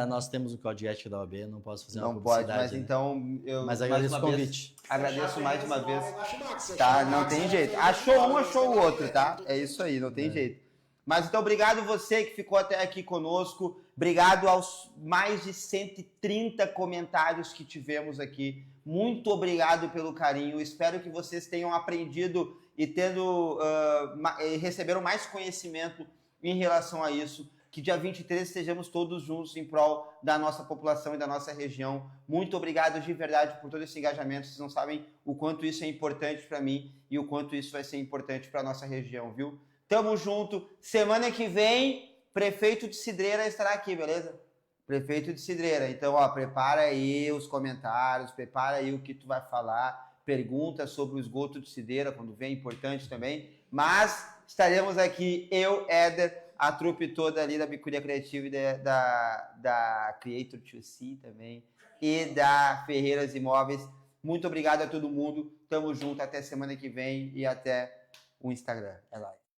nós temos o código de ética da OAB, não posso fazer uma publicidade. Não pode, mas né? então eu mas agradeço o convite. Agradeço mais uma vez. Tá, não tem jeito. Achou um, achou o outro, tá? É isso aí, não tem jeito. Mas então, obrigado você que ficou até aqui conosco. Obrigado aos mais de 130 comentários que tivemos aqui. Muito obrigado pelo carinho. Espero que vocês tenham aprendido e receberam mais conhecimento em relação a isso. Que dia 23 estejamos todos juntos em prol da nossa população e da nossa região. Muito obrigado de verdade por todo esse engajamento. Vocês não sabem o quanto isso é importante para mim e o quanto isso vai ser importante para a nossa região, viu? Tamo junto. Semana que vem, prefeito de Cidreira estará aqui, beleza? Prefeito de Cidreira. Então, ó, prepara aí os comentários, prepara aí o que tu vai falar, pergunta sobre o esgoto de Cidreira, quando vem, importante também. Mas estaremos aqui, eu, Éder, a trupe toda ali da Bicuria Criativa e da Creator 2C também, e da Ferreiras Imóveis. Muito obrigado a todo mundo. Tamo junto, até semana que vem e até o Instagram. É nóis.